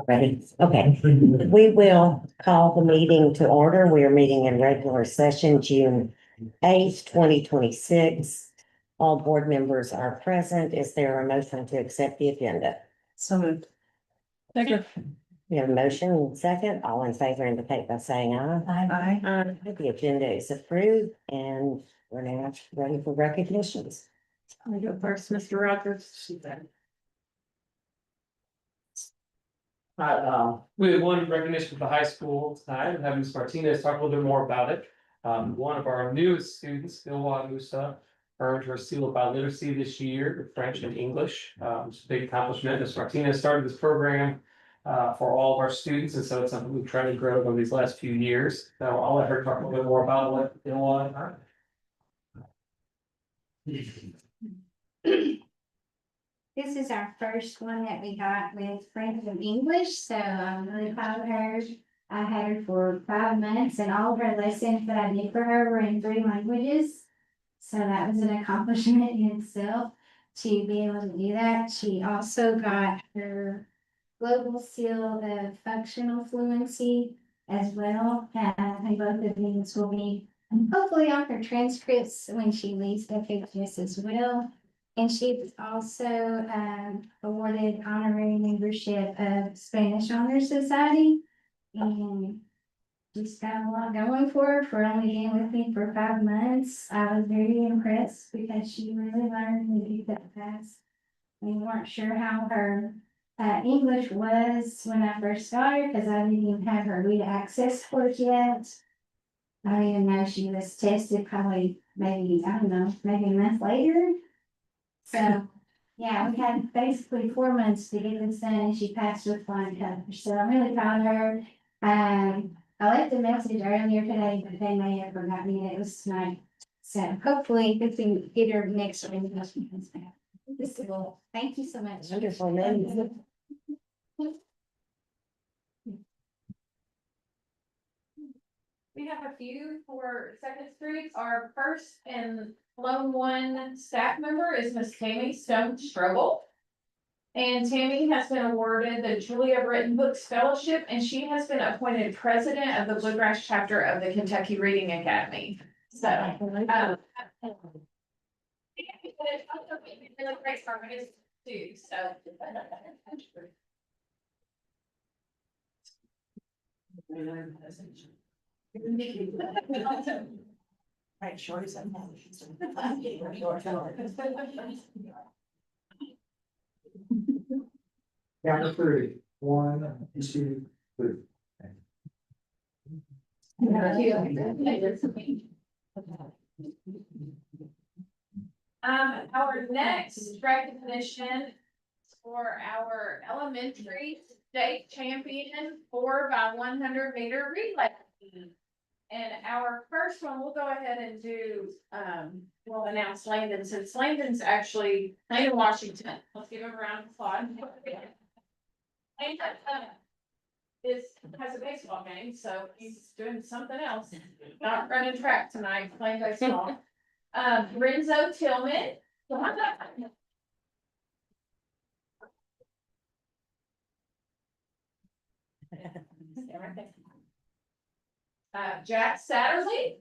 Ready? Okay. We will call the meeting to order. We are meeting in regular session, June 8th, 2026. All board members are present. Is there a motion to accept the agenda? So moved. Second. We have a motion and second. All in favor indicate by saying aye. Aye. The agenda is approved and we're now ready for recognitions. I go first, Mr. Rogers. We have one recognition for the high school tonight, and having Ms. Martinez talk a little bit more about it. One of our newest students, Ilwa Musa, earned her seal of biliteracy this year with French and English. It's a big accomplishment. Ms. Martinez started this program for all of our students, and so it's something we've tried to grow over these last few years. So I'll let her talk a little bit more about what Ilwa. This is our first one that we got with French and English, so I'm really proud of her. I had her for 5 months and all of her lessons that I did for her were in 3 languages. So that was an accomplishment in itself to be able to do that. She also got her global seal of functional fluency as well. And both of these will be hopefully on her transcripts when she leaves FIS as well. And she was also awarded honorary membership of Spanish Honor Society. And she's got a lot going for her for only being with me for 5 months. I was very impressed because she really learned to do that fast. We weren't sure how her English was when I first got her because I didn't even have her read access course yet. I don't even know she was tested probably maybe, I don't know, maybe a month later. So, yeah, we had basically 4 months to get this done and she passed with flying colors. So I'm really proud of her. I left a message earlier today, but they may have forgotten me. It was tonight. So hopefully we can get her next week. This is cool. Thank you so much. Wonderful name. We have a few for Second Street. Our first and lone one staff member is Miss Tammy Stone Strobel. And Tammy has been awarded the Julia Written Books Fellowship, and she has been appointed president of the Bluegrass chapter of the Kentucky Reading Academy. So, really great harmonies too. So. Right, short as I'm. Count 3. 1, 2, 3. Our next recognition for our elementary state champion 4x100 meter relay. And our first one, we'll go ahead and do, we'll announce Landon, since Landon's actually in Washington. Let's give him a round of applause. Landon has a baseball game, so he's doing something else. Not running track tonight, playing baseball. Renzo Tillman. Jack Satterley.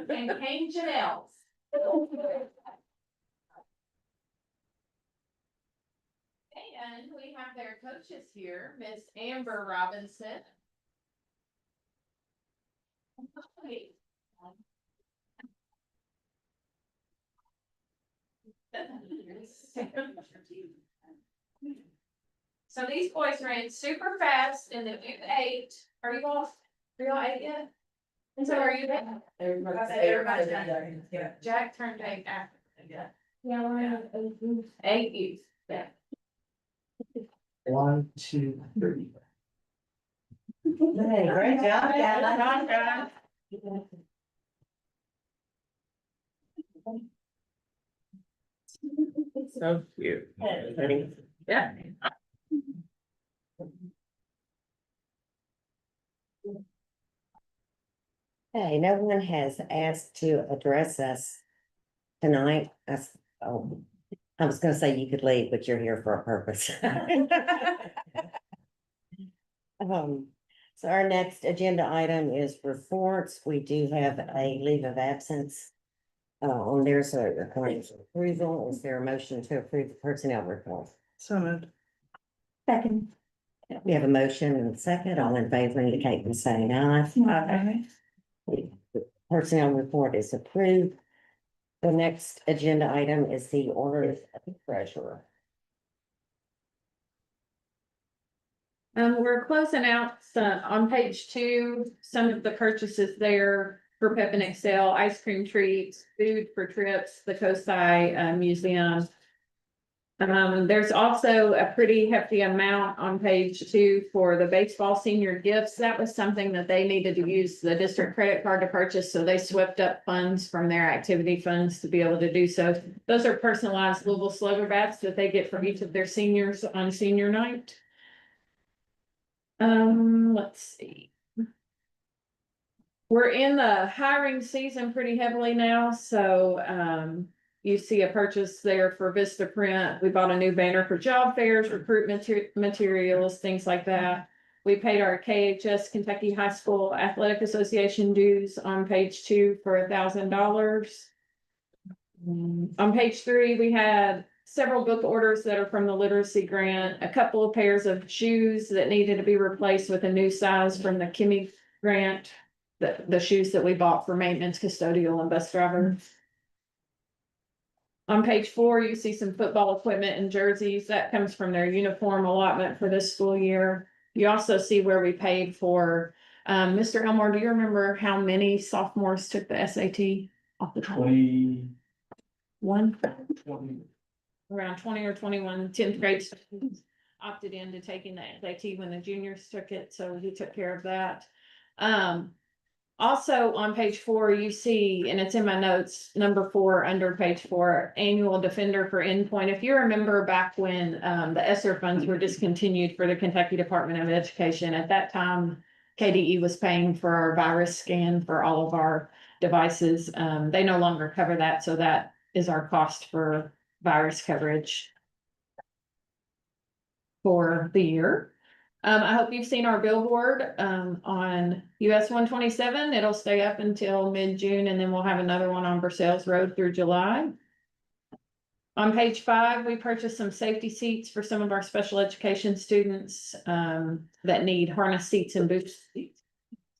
And Kane Janelle. And we have their coaches here, Miss Amber Robinson. So these boys ran super fast in the 8. Are you all 8 yet? And so are you? Everybody's done. Yeah. Jack turned 8 after. Yeah. Yeah, 8 youth. Yeah. 1, 2, 3. Hey, great job, guys. So cute. Yeah. Okay, no one has asked to address us tonight. Oh, I was gonna say you could leave, but you're here for a purpose. So our next agenda item is reports. We do have a leave of absence. On there, so according to approval, is there a motion to approve the personnel report? So moved. Second. We have a motion and a second. All in favor indicate by saying aye. Aye. The personnel report is approved. The next agenda item is the order of the treasurer. We're closing out on page 2, some of the purchases there for Pep and Excel, ice cream treats, food for trips, the COSI Museum. There's also a pretty hefty amount on page 2 for the baseball senior gifts. That was something that they needed to use the district credit card to purchase, so they swept up funds from their activity funds to be able to do so. Those are personalized Louisville Slugger bats that they get from each of their seniors on senior night. Let's see. We're in the hiring season pretty heavily now, so you see a purchase there for Vista Print. We bought a new banner for job fairs, recruitment materials, things like that. We paid our KHS Kentucky High School Athletic Association dues on page 2 for $1,000. On page 3, we had several book orders that are from the literacy grant, a couple of pairs of shoes that needed to be replaced with a new size from the Kimmy grant, the shoes that we bought for maintenance, custodial, and bus driver. On page 4, you see some football equipment and jerseys. That comes from their uniform allotment for this school year. You also see where we paid for, Mr. Elmore, do you remember how many sophomores took the SAT off the top? 20. Around 20 or 21 10th grade students opted into taking the SAT when the juniors took it, so he took care of that. Also on page 4, you see, and it's in my notes, number 4 under page 4, annual defender for endpoint. If you remember back when the ESSER funds were discontinued for the Kentucky Department of Education, at that time, KDE was paying for our virus scan for all of our devices. They no longer cover that, so that is our cost for virus coverage for the year. I hope you've seen our billboard on US 127. It'll stay up until mid-June, and then we'll have another one on Versailles Road through July. On page 5, we purchased some safety seats for some of our special education students that need harness seats and boot seats,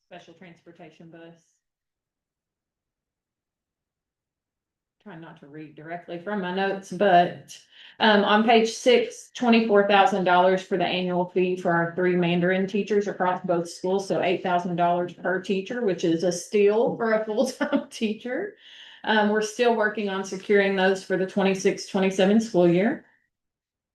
special transportation bus. Trying not to read directly from my notes, but on page 6, $24,000 for the annual fee for our 3 Mandarin teachers across both schools. So $8,000 per teacher, which is a steal for a full-time teacher. We're still working on securing those for the 26-27 school year.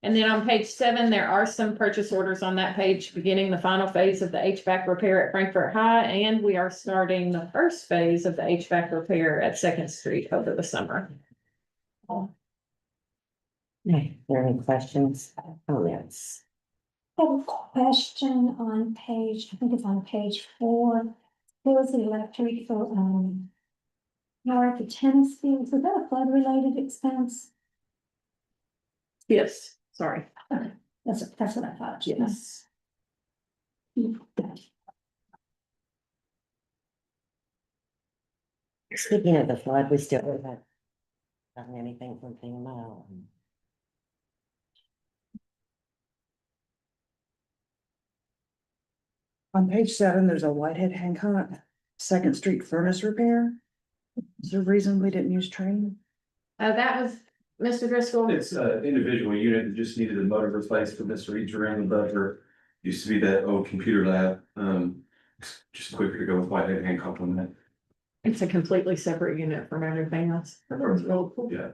And then on page 7, there are some purchase orders on that page, beginning the final phase of the HVAC repair at Frankfort High, and we are starting the first phase of the HVAC repair at 2nd Street over the summer. Are there any questions, comments? I have a question on page, I think it's on page 4. There was the electric for, power at the tennis fields. Was that a flood related expense? Yes, sorry. That's what I thought. Yes. Speaking of the flood, we still haven't gotten anything from FEMA. On page 7, there's a Whitehead Hancock 2nd Street furnace repair. Is there a reason we didn't use training? That was Mr. Driscoll. It's an individual unit that just needed a motor replaced for Mr. Eater around the buffer. Used to be that old computer lab. It's just quicker to go with Whitehead Hancock on that. It's a completely separate unit from everything else. That was really cool. Yeah.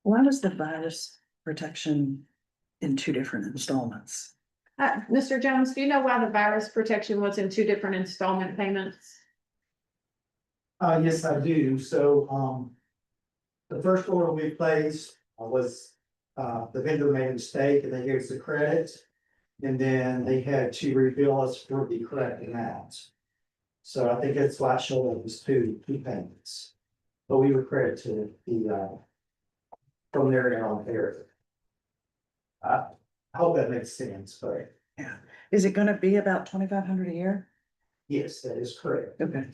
Why was the virus protection in 2 different installments? Mr. Jones, do you know why the virus protection was in 2 different installment payments? Yes, I do. So, the first order we placed was the vendor made a mistake and they gave us the credit. And then they had to rebill us for the correct amount. So I think that's why I showed it was two payments. But we were credited the, from there and on there. I hope that makes sense, but Is it gonna be about 2,500 a year? yes, that is correct. Okay.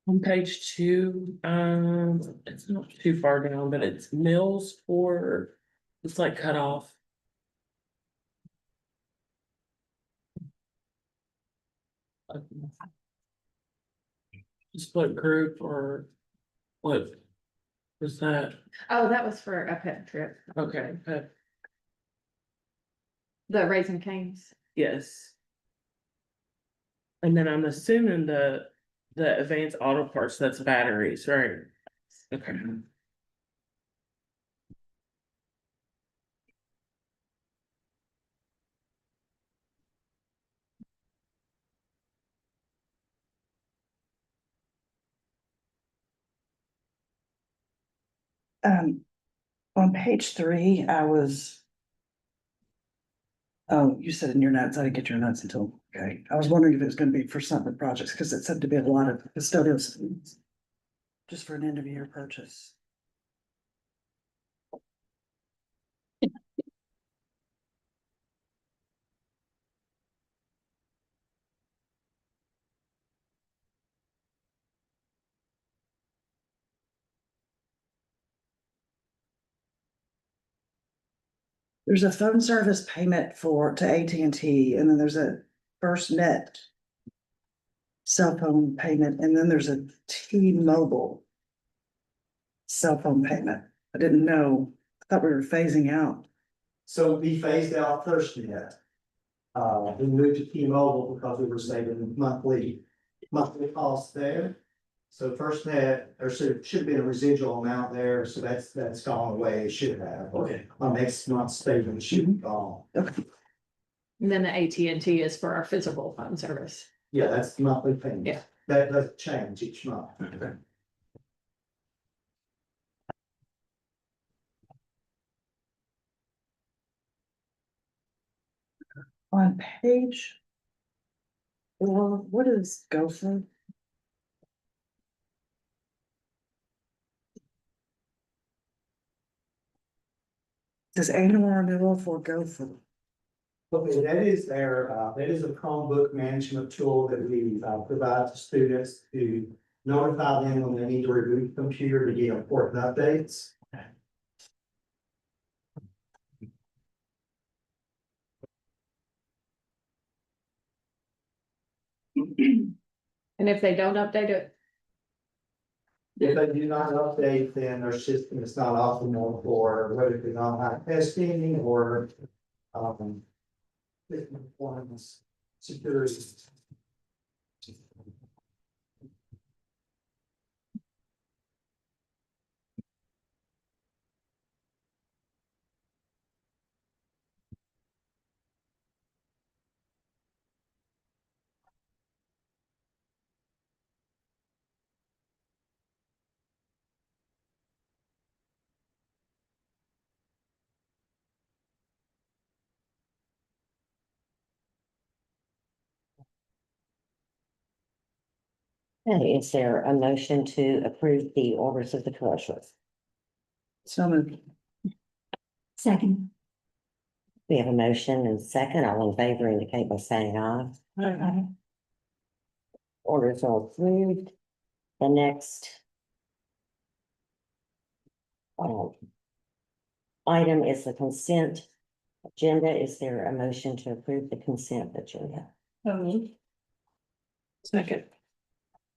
On page two, it's not too far down, but it's mills for, it's like cut off. Split group or what was that? Oh, that was for a pet trip, Okay, but the Raising Cane's. yes. And then I'm assuming the advanced auto parts, that's batteries, right? Okay. Um, on page 3, I was. Oh, you said in your notes, I didn't get your notes until, okay, I was wondering if it was gonna be for summer projects, because it said to be a lot of custodial students. Just for an end of year purchase. There's a phone service payment to AT&T, and then there's a FirstNet cell phone payment, and then there's a T-Mobile cell phone payment. I didn't know, I thought we were phasing out. So we phased out FirstNet. We moved to T-Mobile because we were saving monthly costs there. So FirstNet, there should have been a residual amount there, so that's gone away, it should have. Okay. On next month's statement, it should be gone. Okay. And then the AT&T is for our physical phone service. Yeah, that's the monthly payment. Yeah. That doesn't change each month. On page 4, what is Gopher? Does annual renewal for Gopher? Okay, that is a Chromebook management tool that we provide to students to notify them when they need to reboot the computer to get important updates. And if they don't update it, If they do not update, then their system is not optimal for whether it's online testing or performance security. Okay, is there a motion to approve the orders of the treasurer? So moved. Second. We have a motion and second, all in favor indicate by saying aye. Aye. Orders are approved. The next item is the consent agenda. Is there a motion to approve the consent agenda? Second.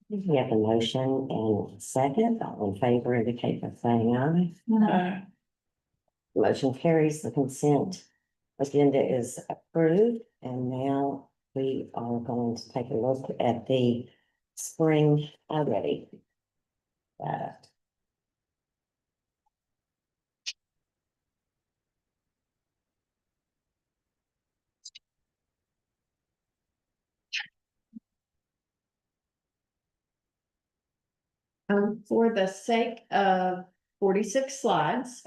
We have a motion and second, all in favor indicate by saying aye. Motion carries, the consent agenda is approved, and now we are going to take a look at the spring already. For the sake of 46 slides.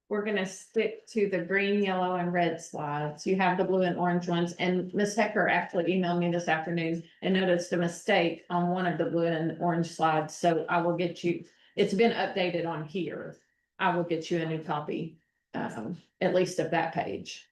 We're gonna stick to the green, yellow, and red slides. You have the blue and orange ones, and Ms. Hecker actually emailed me this afternoon and noticed a mistake on one of the blue and orange slides, so I will get you, it's been updated on here. I will get you a new copy, at least of that page.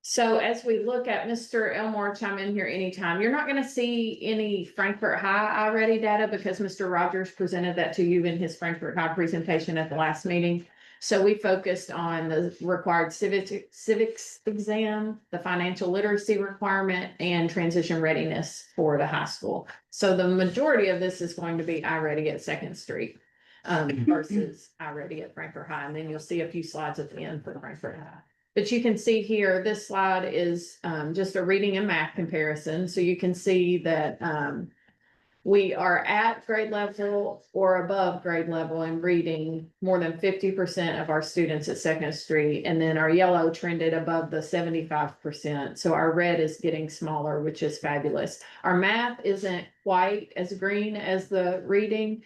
So as we look at Mr. Elmore, chime in here anytime, you're not gonna see any Frankfurt High I-ready data because Mr. Rogers presented that to you in his Frankfurt High presentation at the last meeting. So we focused on the required civics exam, the financial literacy requirement, and transition readiness for the high school. So the majority of this is going to be I-ready at Second Street versus I-ready at Frankfurt High. And then you'll see a few slides at the end for Frankfurt High. But you can see here, this slide is just a reading and math comparison. So you can see that we are at grade level or above grade level in reading more than 50% of our students at Second Street. And then our yellow trended above the 75%. So our red is getting smaller, which is fabulous. Our math isn't quite as green as the reading.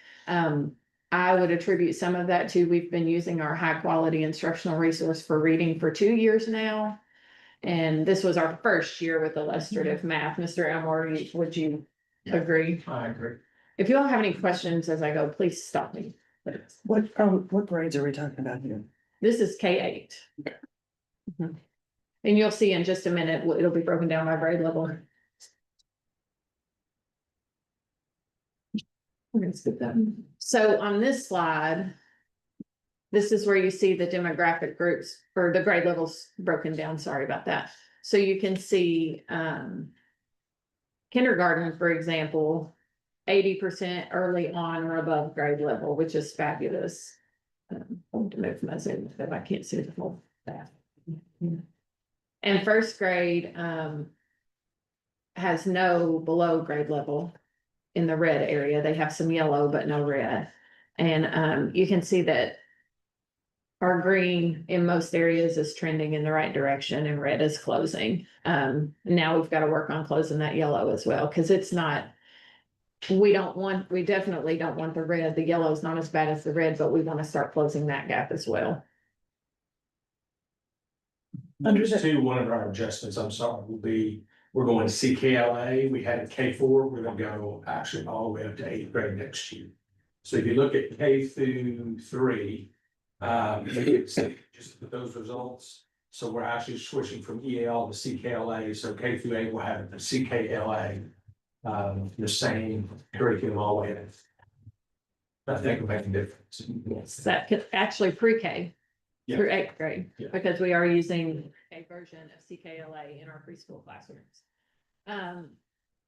I would attribute some of that to we've been using our high quality instructional resource for reading for 2 years now. And this was our first year with illustrative math. Mr. Elmore, would you agree? I agree. If you all have any questions as I go, please stop me. What grades are we talking about here? This is K-8. Mhm. And you'll see in just a minute, it'll be broken down by grade level. We're gonna skip that. So on this slide, this is where you see the demographic groups or the grade levels broken down. Sorry about that. So you can see kindergarten, for example, 80% early on or above grade level, which is fabulous. I'm going to move my Zoom so I can't see the whole that. And first grade has no below grade level in the red area. They have some yellow, but no red. And you can see that our green in most areas is trending in the right direction and red is closing. Now we've got to work on closing that yellow as well, because it's not, we definitely don't want the red. The yellow is not as bad as the red, but we want to start closing that gap as well. Two, one of our adjustments, I'm sorry, will be, we're going to CKLA, we had a K4, we're gonna go actually all the way up to 8th grade next year. So if you look at K through 3, just with those results, so we're actually switching from EAL to CKLA, so K through 8 will have the CKLA, the same curriculum all the way in. I think will make a difference. Yes, that could actually pre-K through 8th grade, Yeah. because we are using a version of CKLA in our preschool classrooms.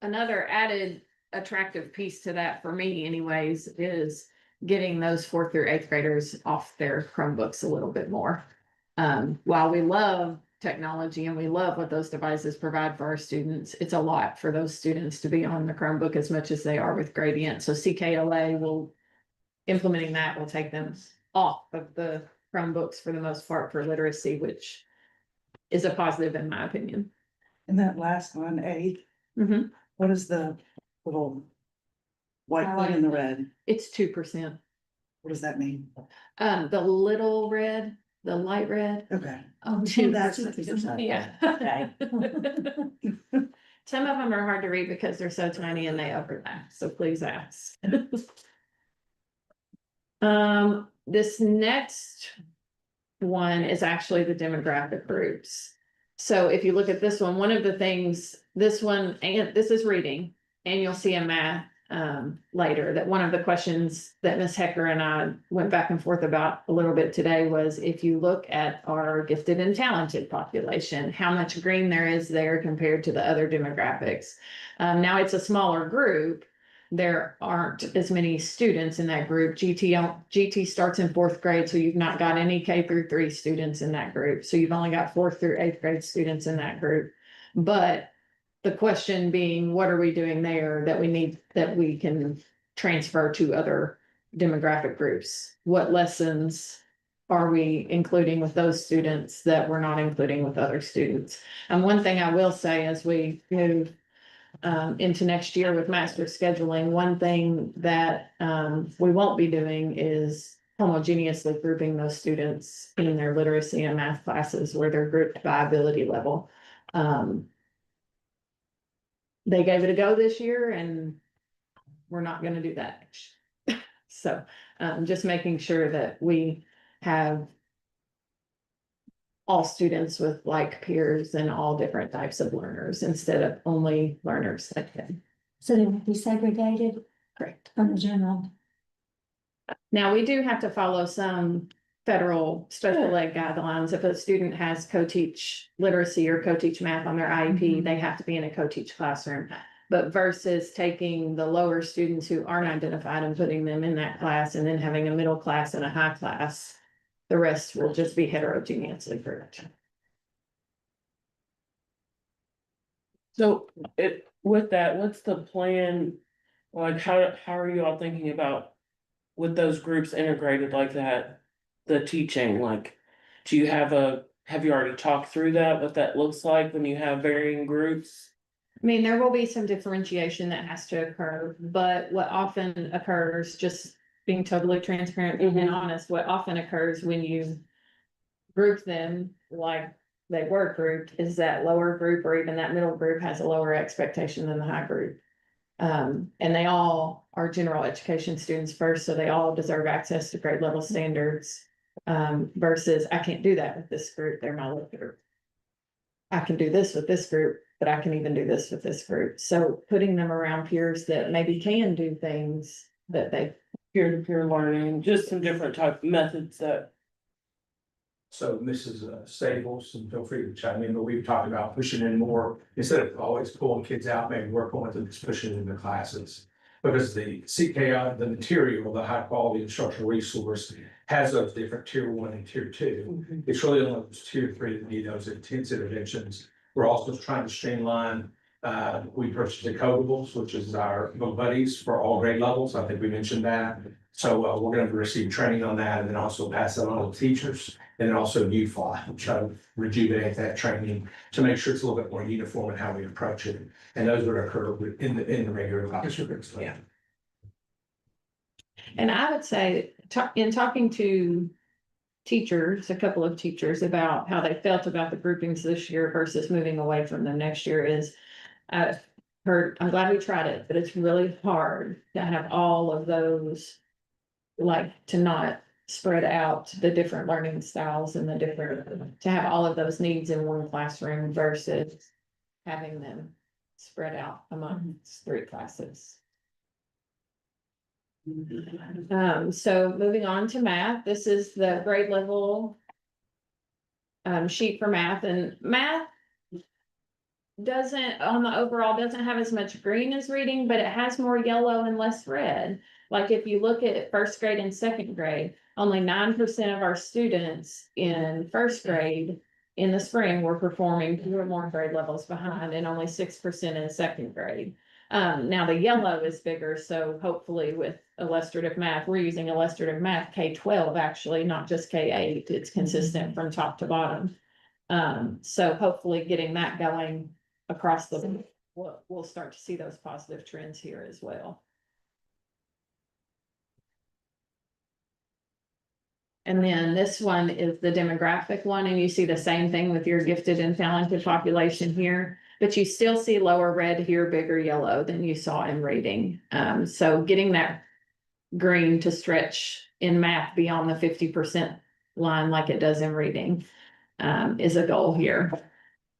Another added attractive piece to that for me anyways, is getting those 4th through 8th graders off their Chromebooks a little bit more. While we love technology and we love what those devices provide for our students, it's a lot for those students to be on the Chromebook as much as they are with Gradient. So CKLA implementing that will take them off of the Chromebooks for the most part for literacy, which is a positive in my opinion. And that last one, 8, Mhm. what is the little white thing in the red? It's 2%. What does that mean? The little red, the light red. Okay. Oh, That's 2%. Yeah. Okay. Some of them are hard to read because they're so tiny and they overlap, so please ask. This next one is actually the demographic groups. So if you look at this one of the things, this one, and this is reading, and you'll see a math later, that one of the questions that Ms. Hecker and I went back and forth about a little bit today was, if you look at our gifted and talented population, how much green there is there compared to the other demographics. Now it's a smaller group. There aren't as many students in that group. GT starts in 4th grade, so you've not got any K through 3 students in that group. So you've only got 4th through 8th grade students in that group. But the question being, what are we doing there that we can transfer to other demographic groups? What lessons are we including with those students that we're not including with other students? And one thing I will say as we move into next year with master scheduling, one thing that, we won't be doing is homogeneously grouping those students in their literacy and math classes where they're grouped by ability level. They gave it a go this year and we're not gonna do that next year. So, just making sure that we have all students with like peers and all different types of learners instead of only learners that can. So they will be segregated Correct. from the general. Now, we do have to follow some federal special ed guidelines. If a student has co-teach literacy or co-teach math on their IEP, they have to be in a co-teach classroom. But versus taking the lower students who aren't identified and putting them in that class and then having a middle class and a high class, the rest will just be heterogeneously grouped. So with that, what's the plan? Like, how are you all thinking about with those groups integrated like that, the teaching, like, have you already talked through that, what that looks like when you have varying groups? I mean, there will be some differentiation that has to occur, but what often occurs, just being totally transparent and honest, what often occurs when you group them like they were grouped is that lower group or even that middle group has a lower expectation than the high group. And they all are general education students first, so they all deserve access to grade level standards. Versus I can't do that with this group, they're my low group. I can do this with this group, but I can even do this with this group. So putting them around peers that maybe can do things that they. Peer-to-peer learning, just some different type of methods that. So Mrs. Staples, and feel free to chime in, but we've talked about pushing in more, instead of always pulling kids out, maybe working with them, just pushing into classes. Because the CKI, the material, the high quality instructional resource has those different tier 1 and tier 2. It's really only those tier 3 that need those intense interventions. We're also trying to streamline, we purchased decodables, which is our book buddies for all grade levels. I think we mentioned that. So we're going to receive training on that and then also pass that on to teachers. And then also UFly, try to rejuvenate that training to make sure it's a little bit more uniform in how we approach it. And those would occur in the regular classroom. Yeah. And I would say, in talking to teachers, a couple of teachers about how they felt about the groupings this year versus moving away from them next year is, I've heard, I'm glad we tried it, but it's really hard to have all of those, like, to not spread out the different learning styles and the different, to have all of those needs in one classroom versus having them spread out amongst 3 classes. So moving on to math, this is the grade level sheet for math, and math doesn't, on the overall, doesn't have as much green as reading, but it has more yellow and less red. Like if you look at first grade and second grade, only 9% of our students in first grade in the spring were performing 2 or more grade levels behind, and only 6% in second grade. Now the yellow is bigger, so hopefully with illustrative math, we're using illustrative math K-12 actually, not just K-8. It's consistent from top to bottom. So hopefully getting that going across the, we'll start to see those positive trends here as well. And then this one is the demographic one, and you see the same thing with your gifted and talented population here, but you still see lower red here, bigger yellow than you saw in reading. So getting that green to stretch in math beyond the 50% line like it does in reading is a goal here.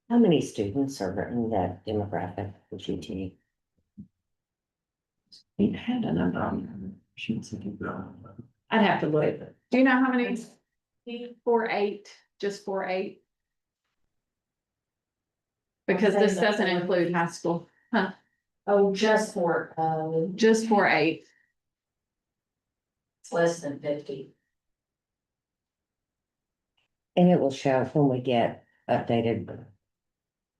How many students are in that demographic for GT? We had a number on. I'd have to look. Do you know how many? 4-8, just 4-8. Because this doesn't include high school, huh? Oh, just 4-8. it's less than 50. And it will show when we get updated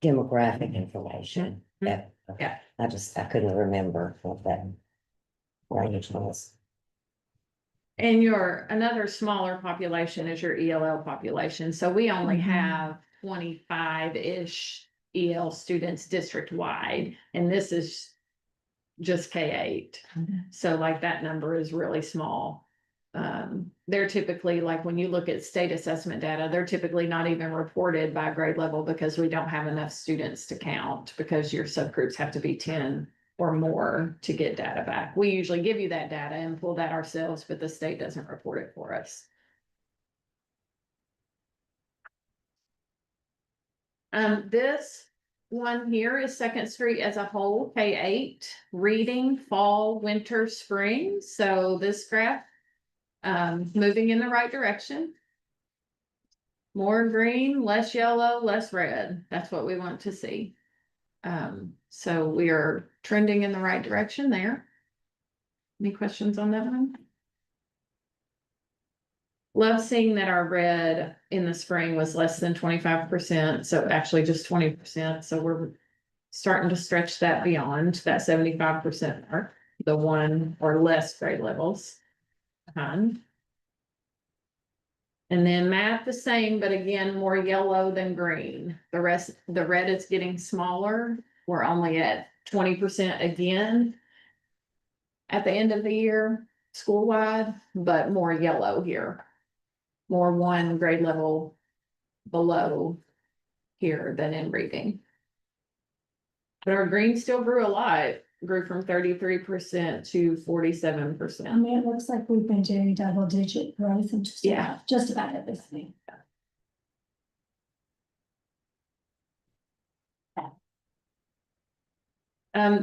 demographic information. Yeah. Yeah. I couldn't remember what that range was. And another smaller population is your ELL population, so we only have 25-ish EL students district-wide, and this is just K-8. So like that number is really small. They're typically, like when you look at state assessment data, they're typically not even reported by grade level because we don't have enough students to count, because your subgroups have to be 10 or more to get data back. We usually give you that data and pull that ourselves, but the state doesn't report it for us. This one here is Second Street as a whole, K-8, reading, fall, winter, spring. So this graph, moving in the right direction. More green, less yellow, less red. That's what we want to see. So we are trending in the right direction there. Any questions on that one? Love seeing that our red in the spring was less than 25%, so actually just 20%. So we're starting to stretch that beyond that 75% mark, the one or less grade levels. And then math the same, but again, more yellow than green. The rest, the red is getting smaller. We're only at 20% again at the end of the year, school-wide, but more yellow here. More one grade level below here than in reading. But our green still grew a lot, grew from 33% to 47%. I mean, it looks like we've been doing double digit growth in Yeah. just about everything.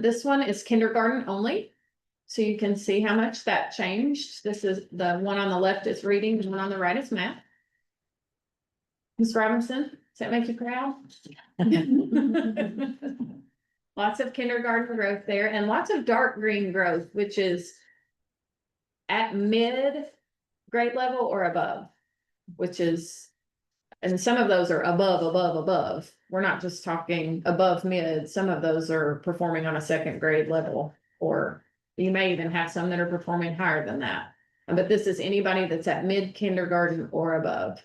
This one is kindergarten only. So you can see how much that changed. This is the one on the left is reading, the one on the right is math. Ms. Robinson, does that make you proud? Lots of kindergarten growth there and lots of dark green growth, which is at mid grade level or above, which is, and some of those are above. We're not just talking above mid. Some of those are performing on a second grade level, or you may even have some that are performing higher than that. But this is anybody that's at mid kindergarten or above.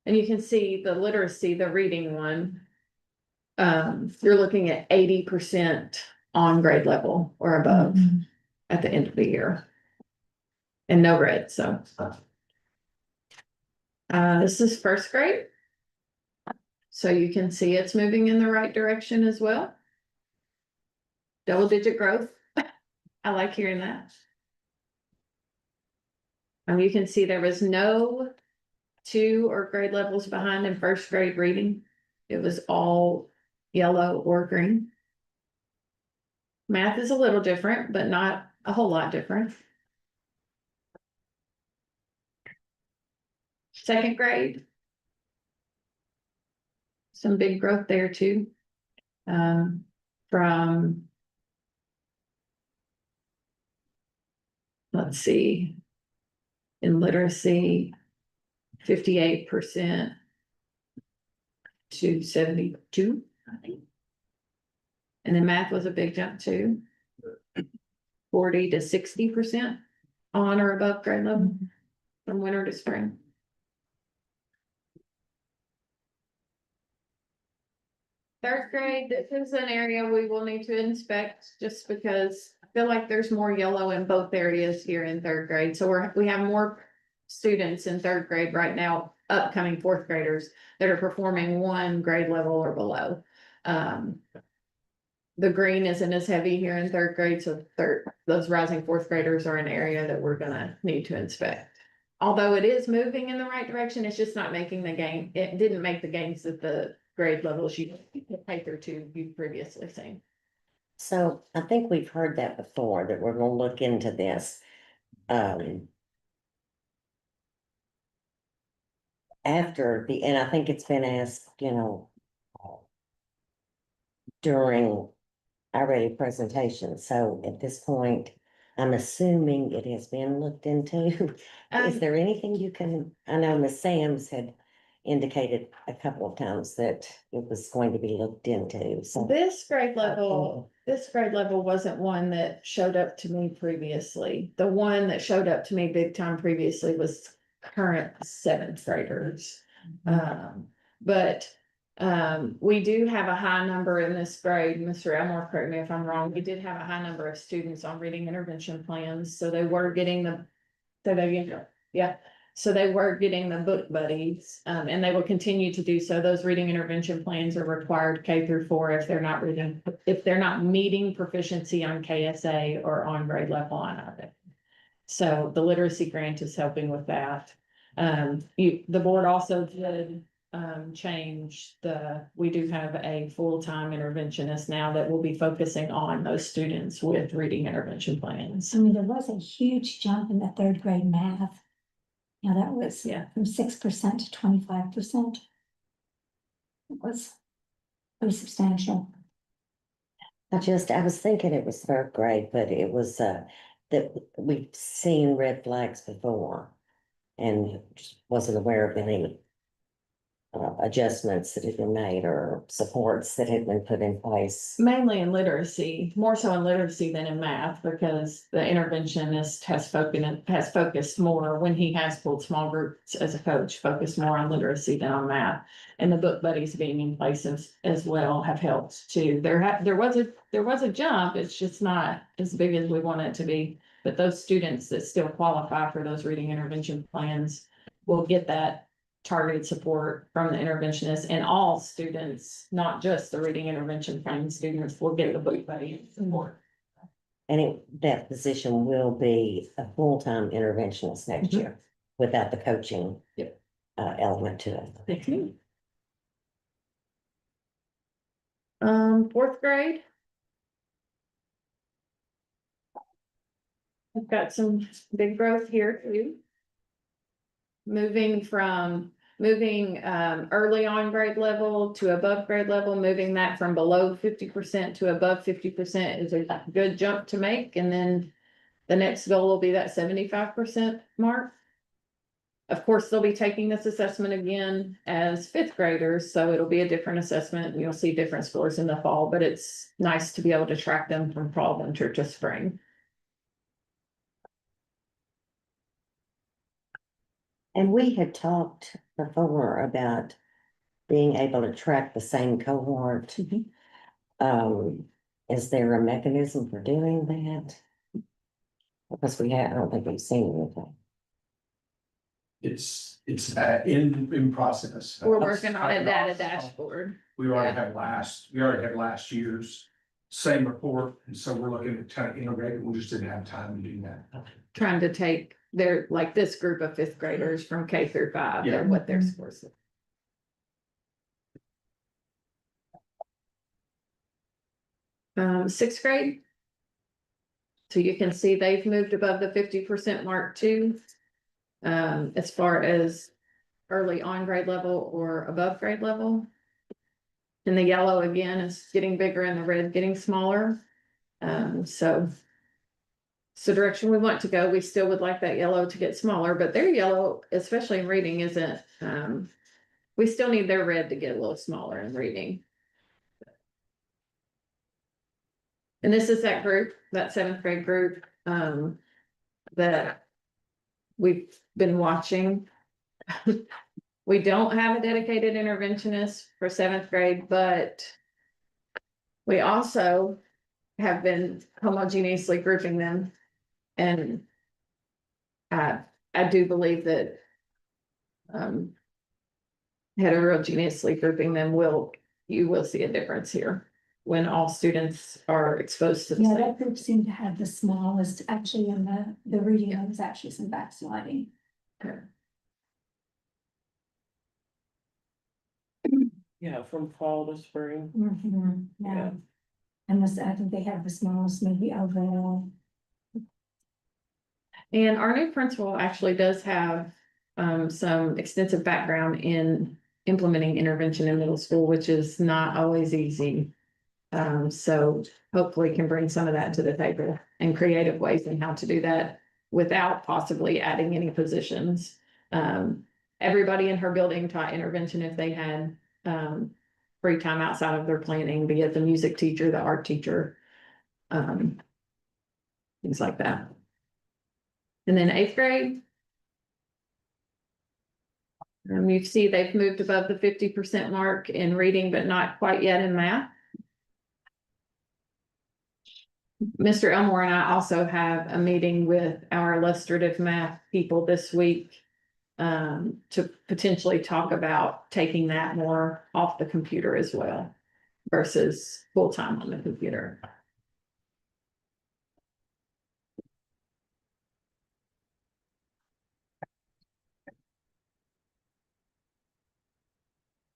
And you can see the literacy, the reading one. You're looking at 80% on grade level or above at the end of the year. And no red, so. This is first grade. So you can see it's moving in the right direction as well. Double-digit growth. I like hearing that. You can see there was no 2 or grade levels behind in first grade reading. It was all yellow or green. Math is a little different, but not a whole lot different. Second grade. Some big growth there too. From, let's see, in literacy, 58% to 72, I think. And then math was a big jump too. 40 to 60% on or above grade level from winter to spring. Third grade, this is an area we will need to inspect just because I feel like there's more yellow in both areas here in third grade. So we have more students in third grade right now, upcoming fourth graders that are performing one grade level or below. The green isn't as heavy here in third grade, so those rising fourth graders are an area that we're gonna need to inspect. Although it is moving in the right direction, it's just not making the gain. It didn't make the gains at the grade levels you K through 2 you've previously seen. So I think we've heard that before, that we're gonna look into this. After and I think it's been asked, during already presentation. So at this point, I'm assuming it has been looked into. Is there anything you can, I know Ms. Sams had indicated a couple of times that it was going to be looked into, so. This grade level wasn't one that showed up to me previously. The one that showed up to me big time previously was current 7th graders. But We do have a high number in this grade, Mr. Elmore, correct me if I'm wrong, we did have a high number of students on reading intervention plans, so they were getting the. So they, yeah, so they were getting the book buddies, and they will continue to do so. Those reading intervention plans are required K through 4 if they're not reading, if they're not meeting proficiency on KSA or on grade level on either. So the literacy grant is helping with that. The board also did change we do have a full-time interventionist now that will be focusing on those students with reading intervention plans. I mean, there was a huge jump in the third grade math. Yeah, that was Yeah. from 6% to 25%. It was pretty substantial. I was thinking it was third grade, but it was, that we've seen red flags before. And just wasn't aware of any adjustments that had been made or supports that had been put in place. Mainly in literacy, more so in literacy than in math, because the interventionist has focused more when he has pulled small groups as a coach, focused more on literacy than on math. And the book buddies being in place as well have helped too. There was a jump, it's just not as big as we want it to be. But those students that still qualify for those reading intervention plans will get that targeted support from the interventionist, and all students, not just the reading intervention plan students, will get the book buddy support. And that position will be a full-time interventionist next year without the coaching element to it. Thank you. Fourth grade. We've got some big growth here too. Moving early on grade level to above grade level, moving that from below 50% to above 50% is a good jump to make. And then the next goal will be that 75% mark. Of course, they'll be taking this assessment again as fifth graders, so it'll be a different assessment. You'll see different scores in the fall, but it's nice to be able to track them from fall, winter to spring. And we had talked before about being able to track the same cohort. Is there a mechanism for doing that? Because I don't think we've seen anything. It's in process. We're working on a data dashboard. We already had last year's same report, and so we're looking to kind of integrate it. We just didn't have time to do that. Trying to take like this group of fifth graders from K through 5 Yeah. and what their scores are. Sixth grade. So you can see they've moved above the 50% mark too. As far as early on grade level or above grade level. And the yellow again is getting bigger and the red getting smaller. So direction we want to go, we still would like that yellow to get smaller, but their yellow, especially in reading, isn't, we still need their red to get a little smaller in reading. And this is that group, that seventh grade group, that we've been watching. We don't have a dedicated interventionist for seventh grade, but we also have been homogeneously grouping them. And I do believe that heterogeneously grouping them you will see a difference here when all students are exposed to the Yeah, same. that group seemed to have the smallest, actually, in the reading, there was actually some backsliding. Okay. Yeah, from fall to spring. Yeah. And I think they have the smallest maybe overall. And our new principal actually does have some extensive background in implementing intervention in middle school, which is not always easy. So hopefully can bring some of that to the table and creative ways in how to do that without possibly adding any positions. Everybody in her building taught intervention if they had free time outside of their planning, be it the music teacher, the art teacher, things like that. And then eighth grade. You see they've moved above the 50% mark in reading, but not quite yet in math. Mr. Elmore and I also have a meeting with our illustrative math people this week to potentially talk about taking that more off the computer as well versus full-time on the computer.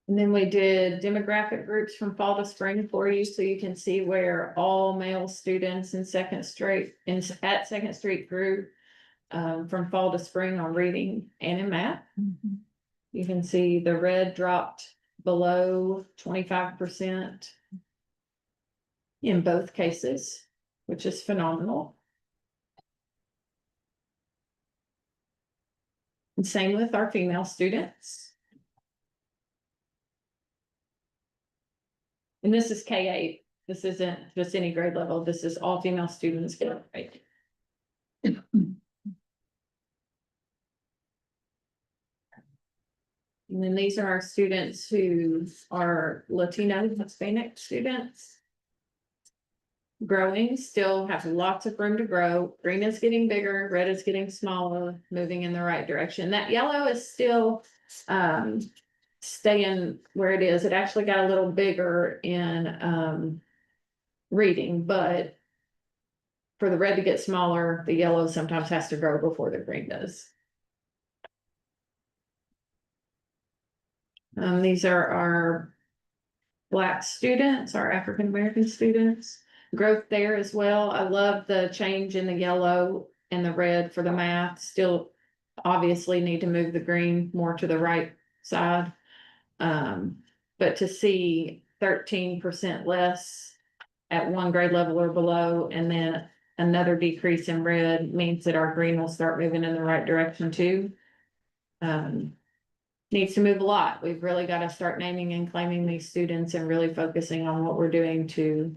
And then we did demographic groups from fall to spring for you, so you can see where all male students at Second Street grew from fall to spring on reading and in math. You can see the red dropped below 25% in both cases, which is phenomenal. And same with our female students. And this is K-8. This isn't just any grade level. This is all female students get it right. And then these are our students who are Latino, Hispanic students. Growing, still have lots of room to grow. Green is getting bigger, red is getting smaller, moving in the right direction. That yellow is still staying where it is. It actually got a little bigger in reading, but for the red to get smaller, the yellow sometimes has to grow before the green does. These are our Black students, our African American students. Growth there as well. I love the change in the yellow and the red for the math. Still obviously need to move the green more to the right side. But to see 13% less at one grade level or below, and then another decrease in red means that our green will start moving in the right direction too. Needs to move a lot. We've really got to start naming and claiming these students and really focusing on what we're doing to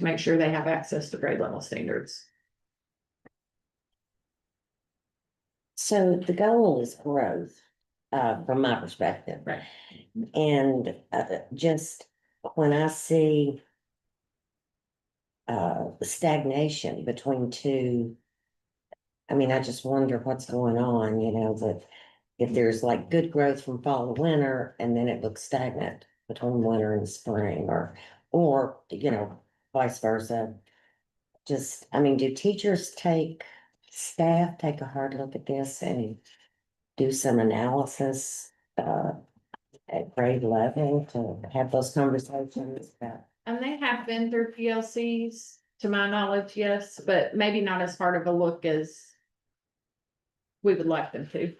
make sure they have access to grade level standards. So the goal is growth, from my perspective. Right. And just when I see stagnation between two, I mean, I just wonder what's going on, that if there's like good growth from fall to winter and then it looks stagnant between winter and spring, or vice versa. Just, I mean, do staff take a hard look at this and do some analysis at grade level to have those conversations about? And they have been through PLCs, to my knowledge, yes, but maybe not as hard of a look as we would like them to.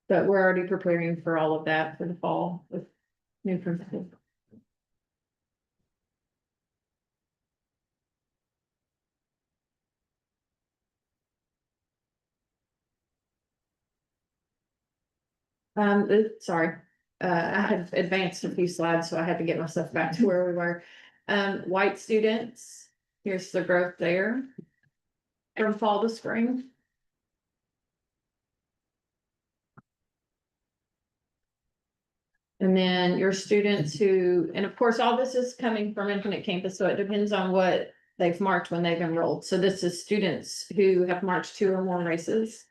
But we're already preparing for all of that for the fall with new principals. Sorry, I had advanced a few slides, so I had to get myself back to where we were. White students, here's the growth there from fall to spring. And then your students who, and of course, all this is coming from Infinite Campus, so it depends on what they've marked when they've enrolled. So this is students who have marched 2 or more races.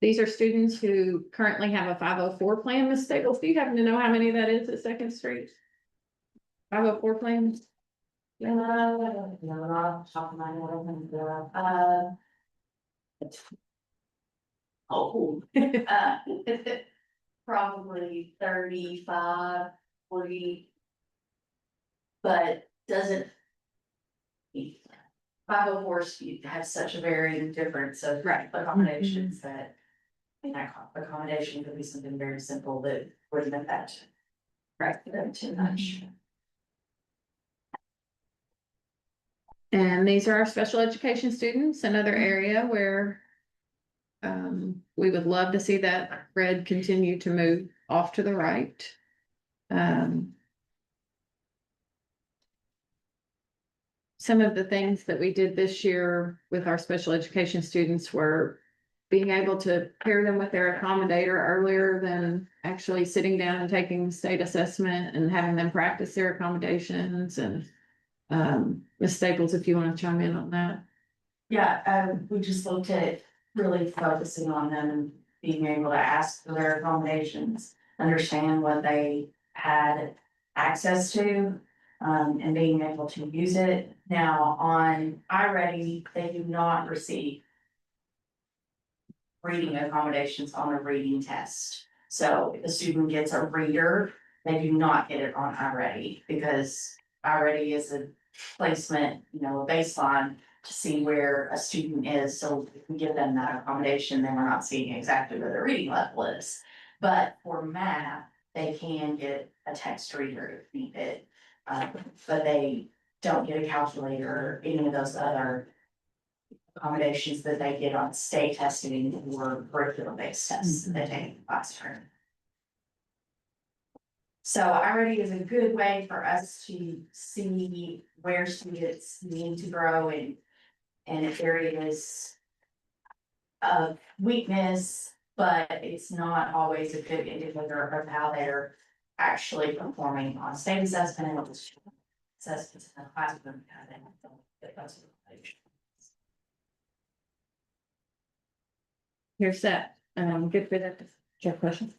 These are students who currently have a 504 plan, Ms. Staples. Do you happen to know how many that is at Second Street? 504 plans? Probably 35, 40. But doesn't. 504s have such a varying difference of accommodations that. Accommodation could be something very simple that wouldn't affect. Them too much. And these are our special education students, another area where We would love to see that red continue to move off to the right. Some of the things that we did this year with our special education students were being able to pair them with their accommodator earlier than actually sitting down and taking the state assessment and having them practice their accommodations and Ms. Staples, if you want to chime in on that. Yeah, we just looked at really focusing on them and being able to ask for their accommodations, understand what they had access to, and being able to use it. Now, on iReady, they do not receive reading accommodations on a reading test. So if a student gets a reader, they do not get it on iReady because iReady is a placement, a baseline to see where a student is. So if we give them that accommodation, then we're not seeing exactly where their reading level is. But for math, they can get a text reader if needed. But they don't get a calculator or any of those other accommodations that they get on state testing or curriculum-based tests that they take in the classroom. So iReady is a good way for us to see where students need to grow and areas of weakness, but it's not always a good indicator of how they're actually performing on state assessment and assessments in the classroom. Here's that, good for that. Do you have questions?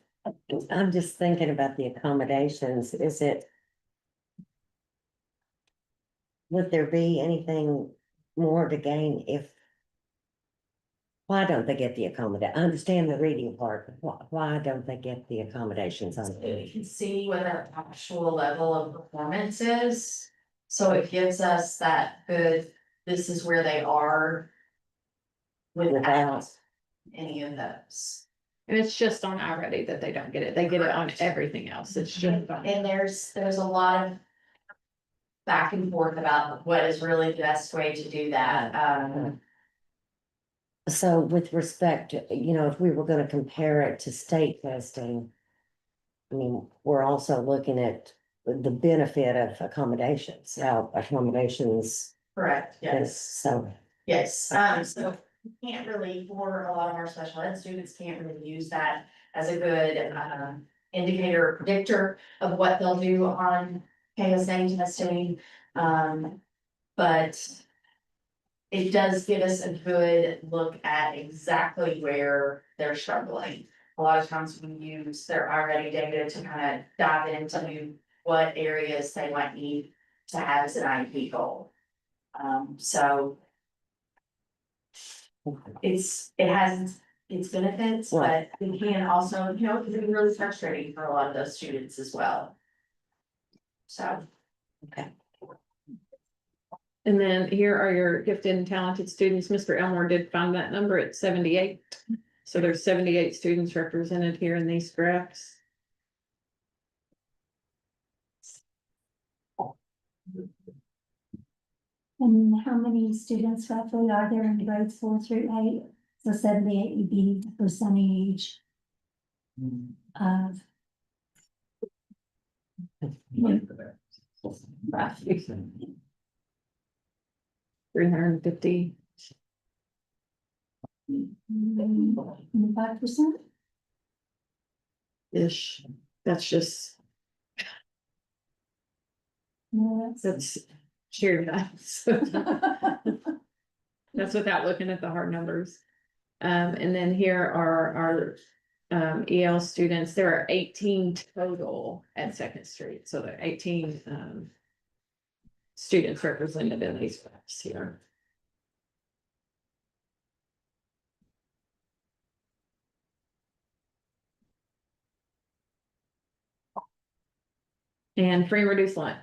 I'm just thinking about the accommodations. Would there be anything more to gain if? Why don't they get the accommodation? I understand the reading part, but why don't they get the accommodations on So you it? can see what their actual level of performance is. So it gives us that good, this is where they are without any of those. And it's just on iReady that they don't get it. They get it on everything else. It's just on. And there's a lot of back and forth about what is really the best way to do that. So with respect, to, if we were gonna compare it to state testing. I mean, we're also looking at the benefit of accommodations, how accommodations. Correct, yes. So, Yes, so we can't really, for a lot of our special ed students, can't really use that as a good indicator or predictor of what they'll do on KSA testing. But it does give us a good look at exactly where they're struggling. A lot of times we use their already data to kind of dive into what areas they might need to have as an IEP goal. So it has its benefits, but it can also, it can be really frustrating for a lot of those students as well. So. okay. And then here are your gifted and talented students. Mr. Elmore did find that number at 78. So there's 78 students represented here in these graphs. And how many students roughly are there in grades 4 through 8? So 78 would be the percentage of. Roughly 350. 5%? Ish. That's just, No, that's sheer math. That's without looking at the hard numbers. And then here are our EL students. There are 18 total at Second Street. So there are 18 students represented in these graphs here. And free and reduced lunch.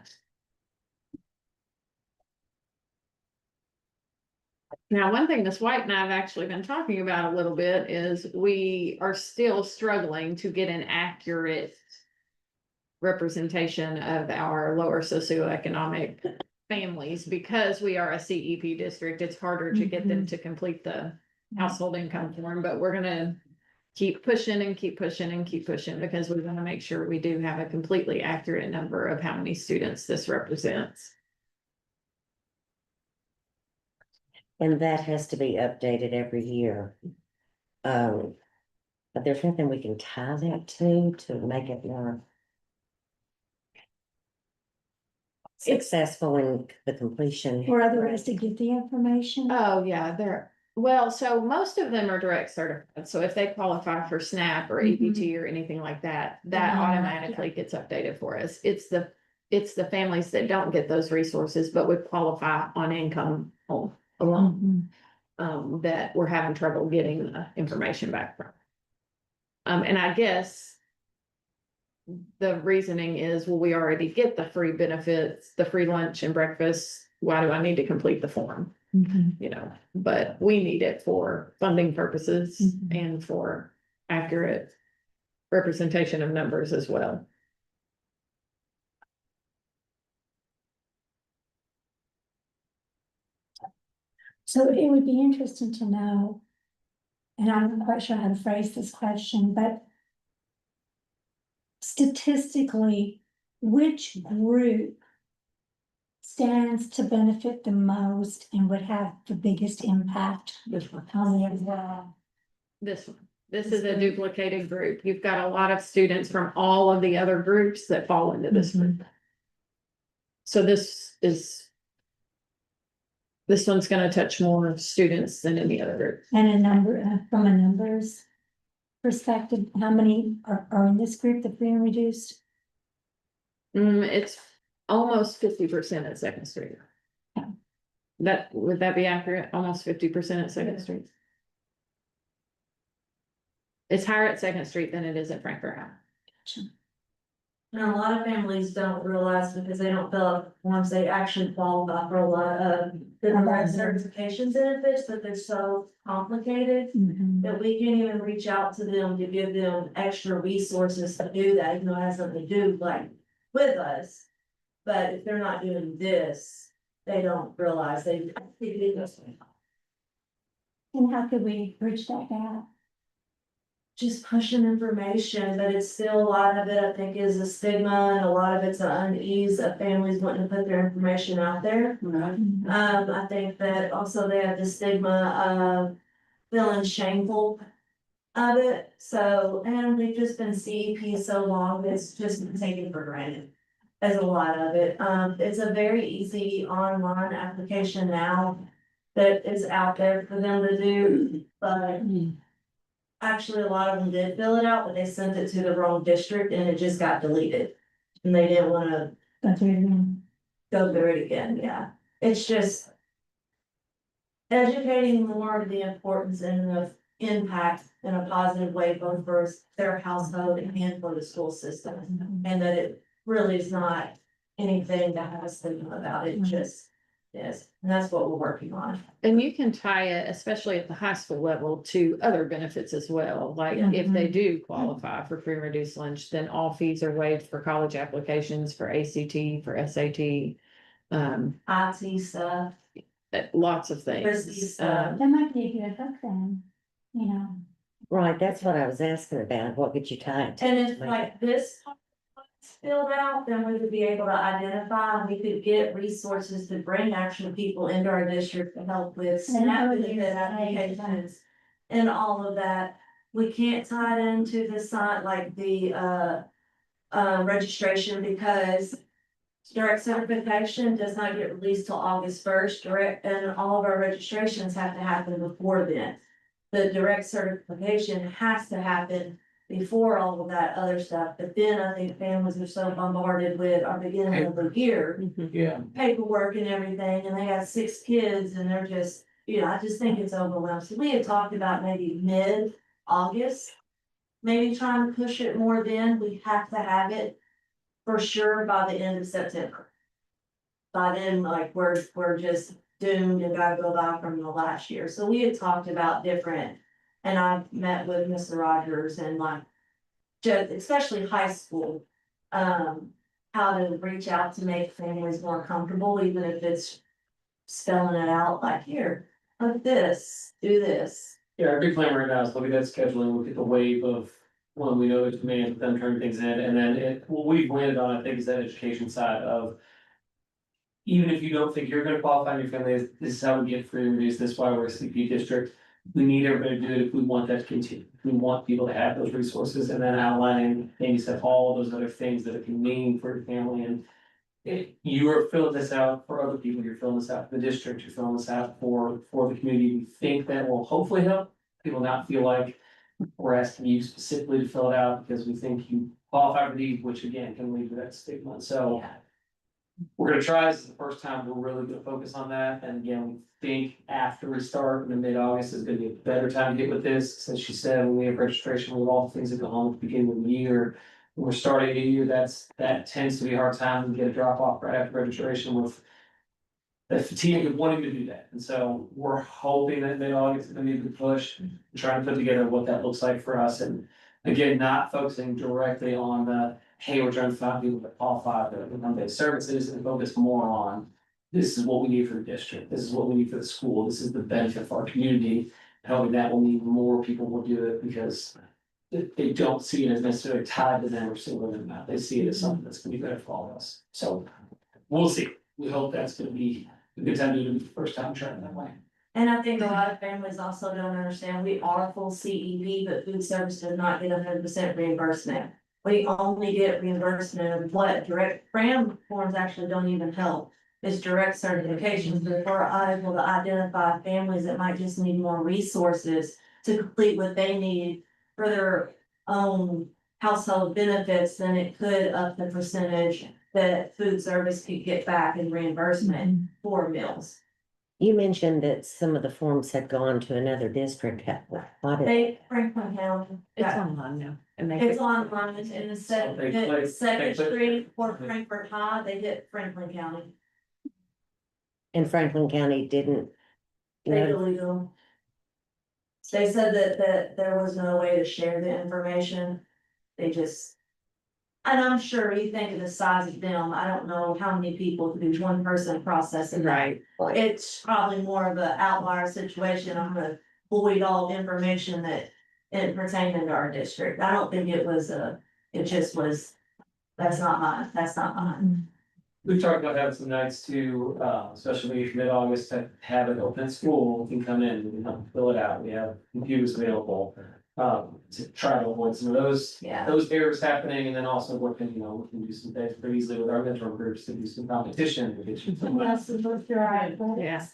Now, one thing Ms. White and I have actually been talking about a little bit is we are still struggling to get an accurate representation of our lower socioeconomic families because we are a CEP district. It's harder to get them to complete the household income form, but we're gonna keep pushing and keep pushing and keep pushing because we want to make sure we do have a completely accurate number of how many students this represents. And that has to be updated every year. But there's nothing we can tie that to make it more successful in the completion. Or other ways to get the information. Oh, yeah, well, so most of them are direct certified. So if they qualify for SNAP or EBT or anything like that, that Mhm. automatically gets updated for us. It's the families that don't get those resources, but would qualify on income alone. That we're having trouble getting the information back from. And I guess the reasoning is, well, we already get the free benefits, the free lunch and breakfast. Why do I need to complete the form? You know, but we need it for funding purposes and for accurate representation of numbers as well. So it would be interesting to know, and I'm not quite sure how to phrase this question, but statistically, which group stands to benefit the most and would have the biggest impact This one. on the overall? This one. This is a duplicated group. You've got a lot of students from all of the other groups that fall into this group. So this one's gonna touch more students than any other group. And a number, from a numbers perspective, how many are in this group, the free and reduced? It's almost 50% at Second Street. Would that be accurate? Almost 50% at Second Street? It's higher at Second Street than it is at Frankfurt High. And a lot of families don't realize because they don't fill out the forms, they actually qualify for a lot of the direct certification benefits, but they're so complicated that we can't even reach out to them to give them extra resources to do that, even though it has something to do like with us. But if they're not doing this, they don't realize they do this. And how could we bridge that gap? Just pushing information, but it's still, a lot of it, I think, is a stigma, and a lot of it's an unease of families wanting to put their information out there. I think that also they have the stigma of feeling shameful of it, so, and we've just been CEP so long, it's just been taken for granted. As a lot of it, it's a very easy online application now that is out there for them to do, but actually, a lot of them did fill it out, but they sent it to the wrong district and it just got deleted. And they didn't wanna Go through it again. go through it again, yeah. It's just educating more of the importance and the impact in a positive way, both for their household and for the school system. And that it really is not anything that has to know about it, just is, and that's what we're working on. And you can tie it, especially at the high school level, to other benefits as well. Like if they do qualify for free and reduced lunch, then all fees are waived for college applications, for ACT, for SAT. IT stuff, Lots of Frisbee things. stuff. That might be a good hook then, you know. Right, that's what I was asking about. What could you tie it to? And if like this filled out, then we would be able to identify, and we could get resources to bring actual people into our district to help with SNAP benefit applications. And all of that, we can't tie it into the site like the registration because direct certification does not get released till August 1st, direct, and all of our registrations have to happen before then. The direct certification has to happen before all of that other stuff, but then I think families are so bombarded with our beginning of the year Yeah. paperwork and everything, and they got 6 kids, and they're just, I just think it's overwhelming. So we had talked about maybe mid-August, maybe trying to push it more then, we have to have it for sure by the end of September. By then, like, we're just doomed and gotta go back from the last year, so we had talked about different, and I've met with Mr. Rogers and like, just especially high school, how to reach out to make families more comfortable, even if it's spelling it out like, here, like this, do this. Yeah, our big plan right now is look at that scheduling, look at the wave of, when we know there's demand, them turning things in, and then what we've landed on, I think, is that education side of. Even if you don't think you're gonna qualify in your family, this is how we get free reviews, this is why we're a CP district. We need everybody to do it if we want that to continue, we want people to have those resources, and then outlining, maybe said all those other things that it can mean for your family and. You are filling this out for other people, you're filling this out for the district, you're filling this out for the community, we think that will hopefully help. People not feel like we're asking you specifically to fill it out because we think you qualify for these, which again can lead to that stigma, so. We're gonna try, this is the first time we're really gonna focus on that, and again, we think after we start in mid-August is gonna be a better time to get with this, since she said when we have registration with all the things that go on at the beginning of the year. When we're starting a year, that tends to be a hard time to get a drop off right after registration with. The fatigue of wanting to do that, and so we're hoping that mid-August is gonna be a good push, trying to put together what that looks like for us, and. Again, not focusing directly on the, hey, we're trying to find people that qualify for income-based services, and focus more on. This is what we need for the district, this is what we need for the school, this is the benefit for our community. Hoping that will mean more people will do it because. They don't see it as necessarily tied to them or singling them out, they see it as something that's gonna be better for all of us, so. We'll see, we hope that's gonna be a good time to do it the first time trying that way. And I think a lot of families also don't understand, we are full CEV, but food service does not get 100% reimbursement. We only get reimbursement of what direct brand forms actually don't even help. It's direct certifications, but if we're able to identify families that might just need more resources to complete what they need for their own household benefits, then it could up the percentage that food service could get back in reimbursement for meals. You mentioned that some of the forms had gone to another district. Why did- Franklin County. It's online now, and they. It's online, and instead They of play- Second they play- Street or Frankfurt High, they did Franklin County. And Franklin County didn't. They No, deleted them. They said that there was no way to share the information. They just. And I'm sure you think of the size of them, I don't know how many people, if there's one person processing that. Right, It's probably more of an outlier situation. I'm gonna void all information that it pertained to our district. I don't think it was it just was, that's not mine. We've talked about having some nights too, especially mid-August, to have it open at school, we can come in, we can help fill it out, we have computers available. To try to avoid some of those Yeah. errors happening, and then also working, we can do some things pretty easily with our mentor groups to do some competition. We get you some- yeah.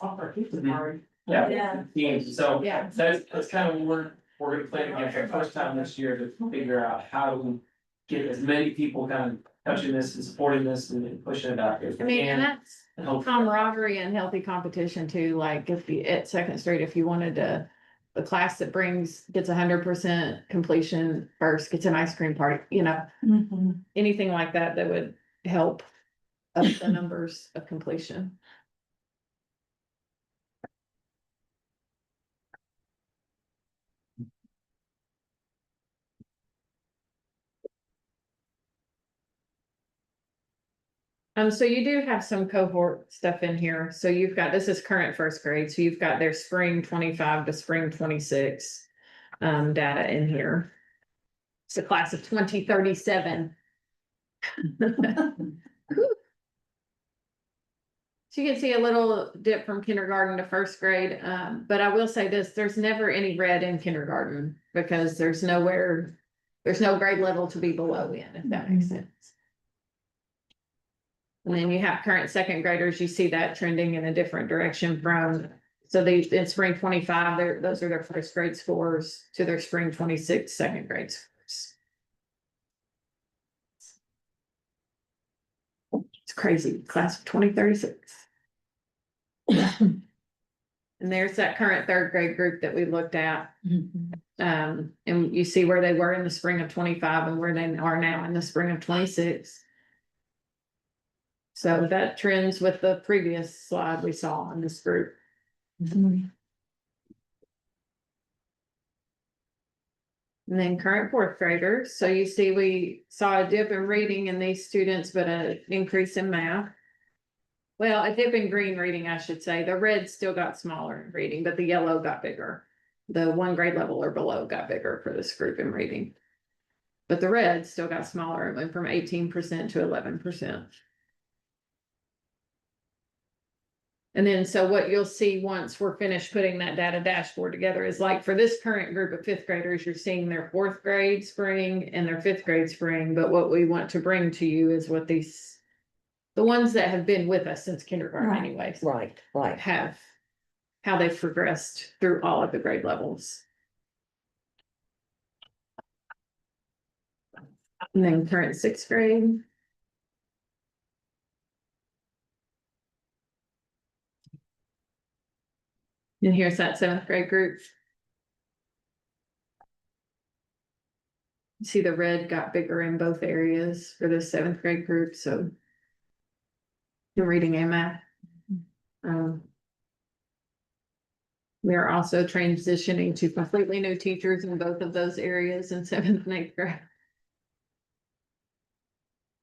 Yeah. Yeah. Teams, so Yeah. that's kind of what we're gonna plan again for the first time this year to figure out how do we get as many people kind of touching this and supporting this and pushing it out. If I we mean, can, and that's and hopefully- camaraderie and healthy competition too, like if you, at Second Street, if you wanted to. The class that gets 100% completion first gets an ice cream party, anything like that that would help up the numbers of completion. So you do have some cohort stuff in here. So you've got, this is current first grade, so you've got their spring 25 to spring 26 data in here. It's a class of 2037. So you can see a little dip from kindergarten to first grade, but I will say this, there's never any red in kindergarten because there's no grade level to be below in, if that makes sense. And then you have current second graders, you see that trending in a different direction from, so in spring 25, those are their first grade scores to their spring 26 second grade scores. It's crazy, class of 2036. And there's that current third grade group that we looked at. And you see where they were in the spring of 25 and where they are now in the spring of 26. So that trends with the previous slide we saw on this group. And then current fourth graders, so you see we saw a dip in reading in these students, but an increase in math. Well, a dip in green reading, I should say. The red still got smaller in reading, but the yellow got bigger. the one grade level or below got bigger for this group in reading. But the red still got smaller, it went from 18% to 11%. And then, so what you'll see once we're finished putting that data dashboard together is like for this current group of fifth graders, you're seeing their fourth grade spring and their fifth grade spring. But what we want to bring to you is what these, the ones that have been with us since kindergarten Right. anyways, Right, right. have, how they've progressed through all of the grade levels. And then current sixth grade. And here's that seventh grade group. See the red got bigger in both areas for the seventh grade group, so. The reading and math. We are also transitioning to completely new teachers in both of those areas in seventh and eighth grade.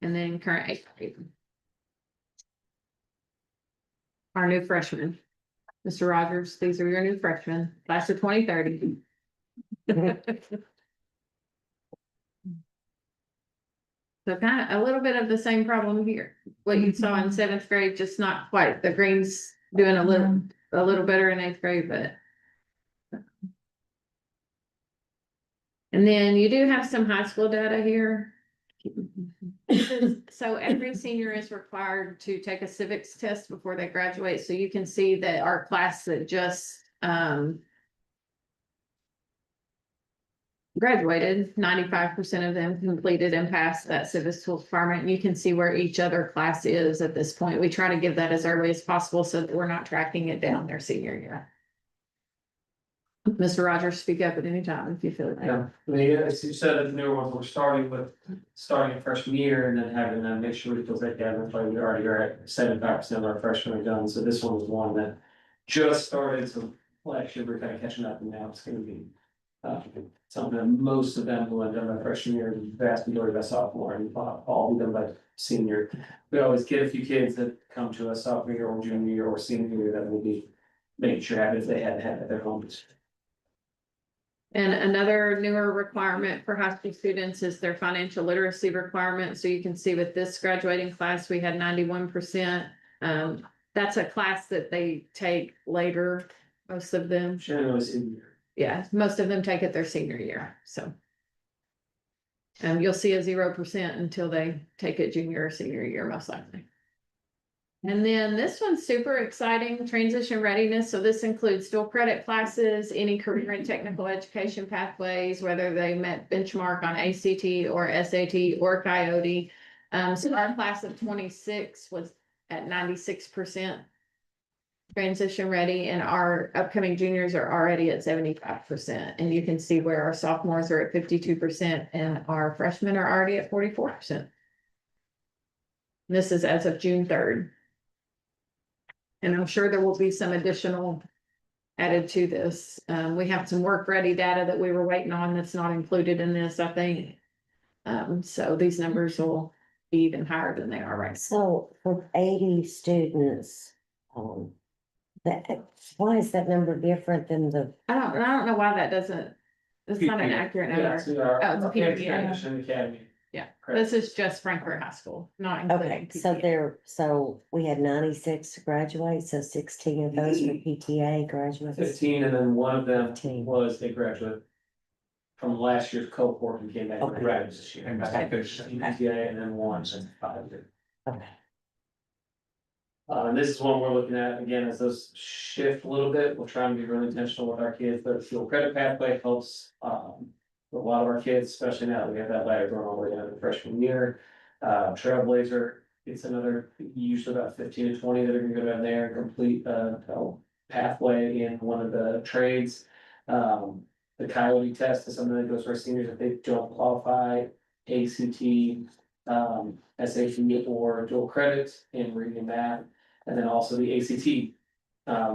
And then current eighth grade. Our new freshmen. Mr. Rogers, these are your new freshmen, class of 2030. So kind of a little bit of the same problem here. What you saw in seventh grade, just not quite. The green's doing a little better in eighth grade, but. And then you do have some high school data here. So every senior is required to take a civics test before they graduate. So you can see that our class that just graduated, 95% of them completed and passed that civics tools requirement. And you can see where each other class is at this point. We try to give that as early as possible so that we're not tracking it down their senior year. Mr. Rogers, speak up at any time if you feel like. Yeah, I mean, as you said, the newer ones, we're starting freshman year and then having them make sure we fill that down. That's why we already are at 75% of our freshmen are done. So this one was one that just started. So last year we're kind of catching up, and now it's going to be something that most of them will have done by freshman year, the vast majority by sophomore, and all be done by senior. We always get a few kids that come to us sophomore year or junior year or senior year that will be making sure if they hadn't had at their homes. And another newer requirement for high school students is their financial literacy requirement. So you can see with this graduating class, we had 91%. That's a class that they take later, most of them. Generally senior. Yeah, most of them take it their senior year, so. You'll see a 0% until they take it junior or senior year, most likely. And then this one's super exciting, transition readiness. So this includes dual credit classes, any career and technical education pathways, whether they met benchmark on ACT or SAT or Coyote. So our class of 26 was at 96% transition ready, and our upcoming juniors are already at 75%. And you can see where our sophomores are at 52% and our freshmen are already at 44%. This is as of June 3rd. And I'm sure there will be some additional added to this. We have some work ready data that we were waiting on that's not included in this, I think. So these numbers will be even higher than they are right now. So for 80 students, why is that number different than the? I don't know why that doesn't, it's not an accurate Yeah, number. so our Oh, it's PPA. transition academy. Yeah, Correct. this is just Frankfurt High School, not Okay, including PTA. so we had 96 graduates, so 16 of those were PTA graduates. 15, and then one of them 15. was a graduate from last year's cohort and came back and Okay. graduated this year. PTA, and then one since 5 years. Okay. And this is one we're looking at, again, as those shift a little bit, we're trying to be really intentional with our kids. The dual credit pathway helps, a lot of our kids, especially now that we have that ladder going all the way down to freshman year. Trailblazer, it's another, usually about 15 to 20 that are gonna go down there and complete pathway in one of the trades. The Coyote test is something that goes for our seniors if they don't qualify, ACT, SAT or dual credit in reading and math, and then also the ACT.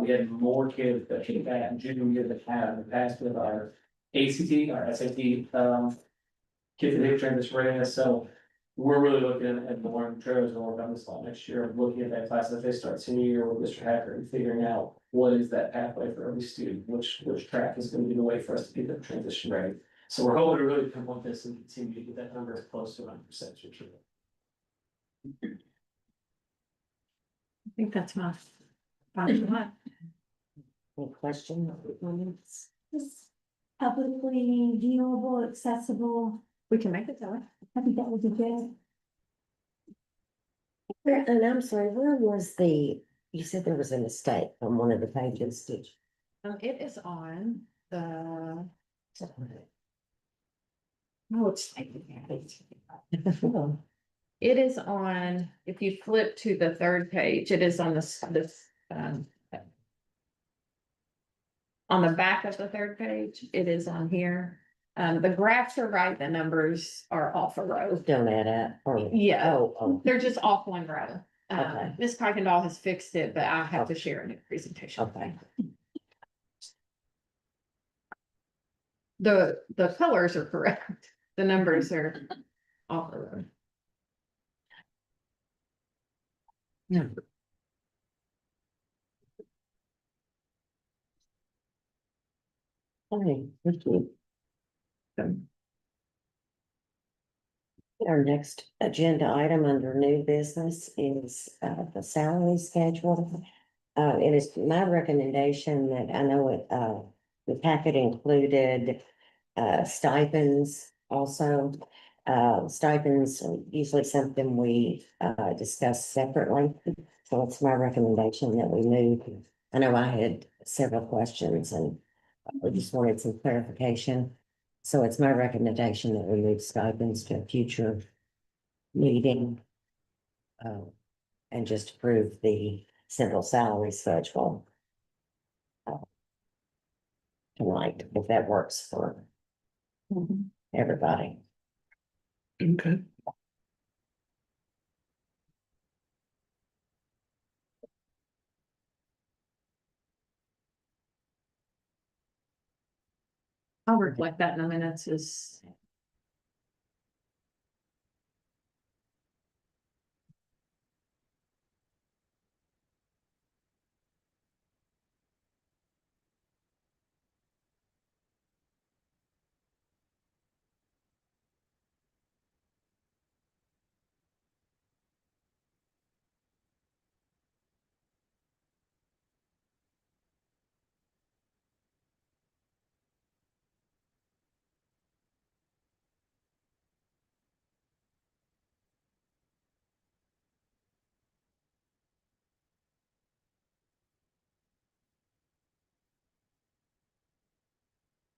We had more kids that came back in junior year that have passed with our ACT, our SAT, kids that have transition readiness. So we're really looking at the learning trailers and work on this lot next year, looking at that class as they start senior year with Mr. Hacker and figuring out what is that pathway for every student, which track is gonna be the way for us to get them transition ready. So we're hoping to really promote this and continue to get that number as close to 100% as we can. I think that's my. final one. Any questions, comments? It's publicly viewable, accessible. We can make it that way. I think that would be good. And I'm sorry, where was you said there was a mistake on one of the pages, did you? It is on the, Oh, it's. it is on, if you flip to the third page, it is on this, on the back of the third page, it is on here. The graphs are right, the numbers are off a row. Don't add up, or. Yeah. Oh, They're just off one row. Okay. Ms. Kuykendall has fixed it, but I have to share a new presentation. okay. The colors are correct. The numbers are off a row. Yeah. Okay, thank you. Our next agenda item under new business is the salary schedule. It is my recommendation that I know the packet included stipends also. Stipends are usually something we discuss separately. So it's my recommendation that we move. I know I had several questions and I just wanted some clarification. So it's my recommendation that we move stipends to a future meeting. And just approve the central salary schedule. Tonight, if that works for everybody. Okay. I'll reflect that in a minute, is.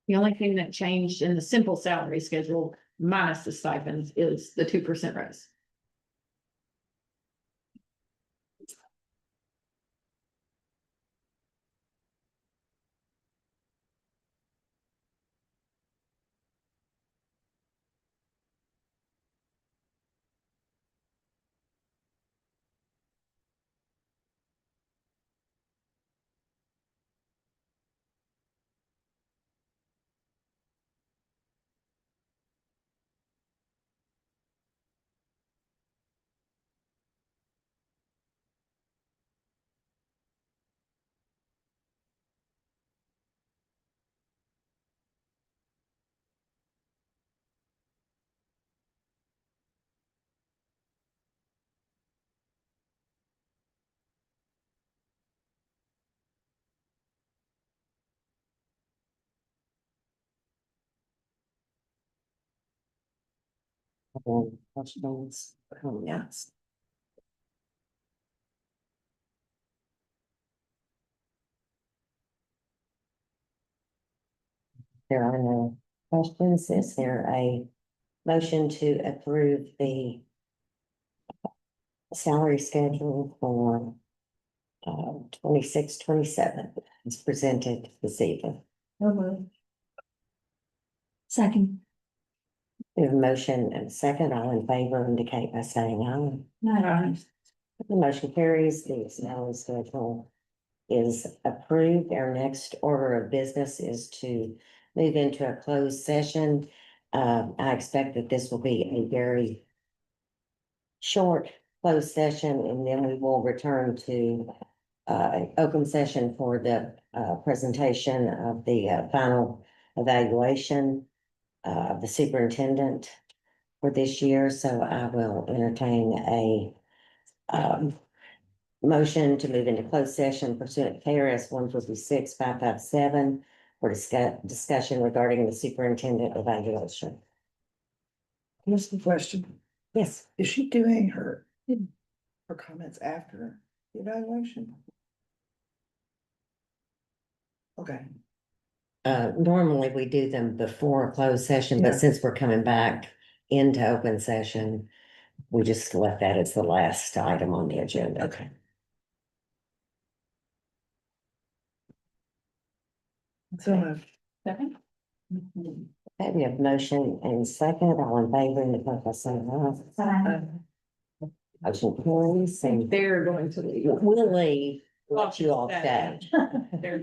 The only thing that changed in the simple salary schedule minus the stipends is the 2% raise. Questions, comments? There are no questions. Is there a motion to approve the salary schedule for 26, 27 is presented this evening? Second. We have a motion and a second. All in favor indicate by saying aye. No. The motion carries. The salary schedule is approved. Our next order of business is to move into a closed session. I expect that this will be a very short closed session, and then we will return to open session for the presentation of the final evaluation of the superintendent for this year. So I will entertain a motion to move into closed session pursuant to KRS 156-557 for discussion regarding the superintendent evaluation. Here's the question. Yes. Is she doing her comments after the evaluation? Okay, Normally we do them before a closed session, Yeah. but since we're coming back into open session, we just left that as the last item on the agenda. okay. So moved. Second? Okay, we have motion and second, all in favor, indicate by saying aye. Motion carries, and They're going to leave. we'll leave, let you all stay. They're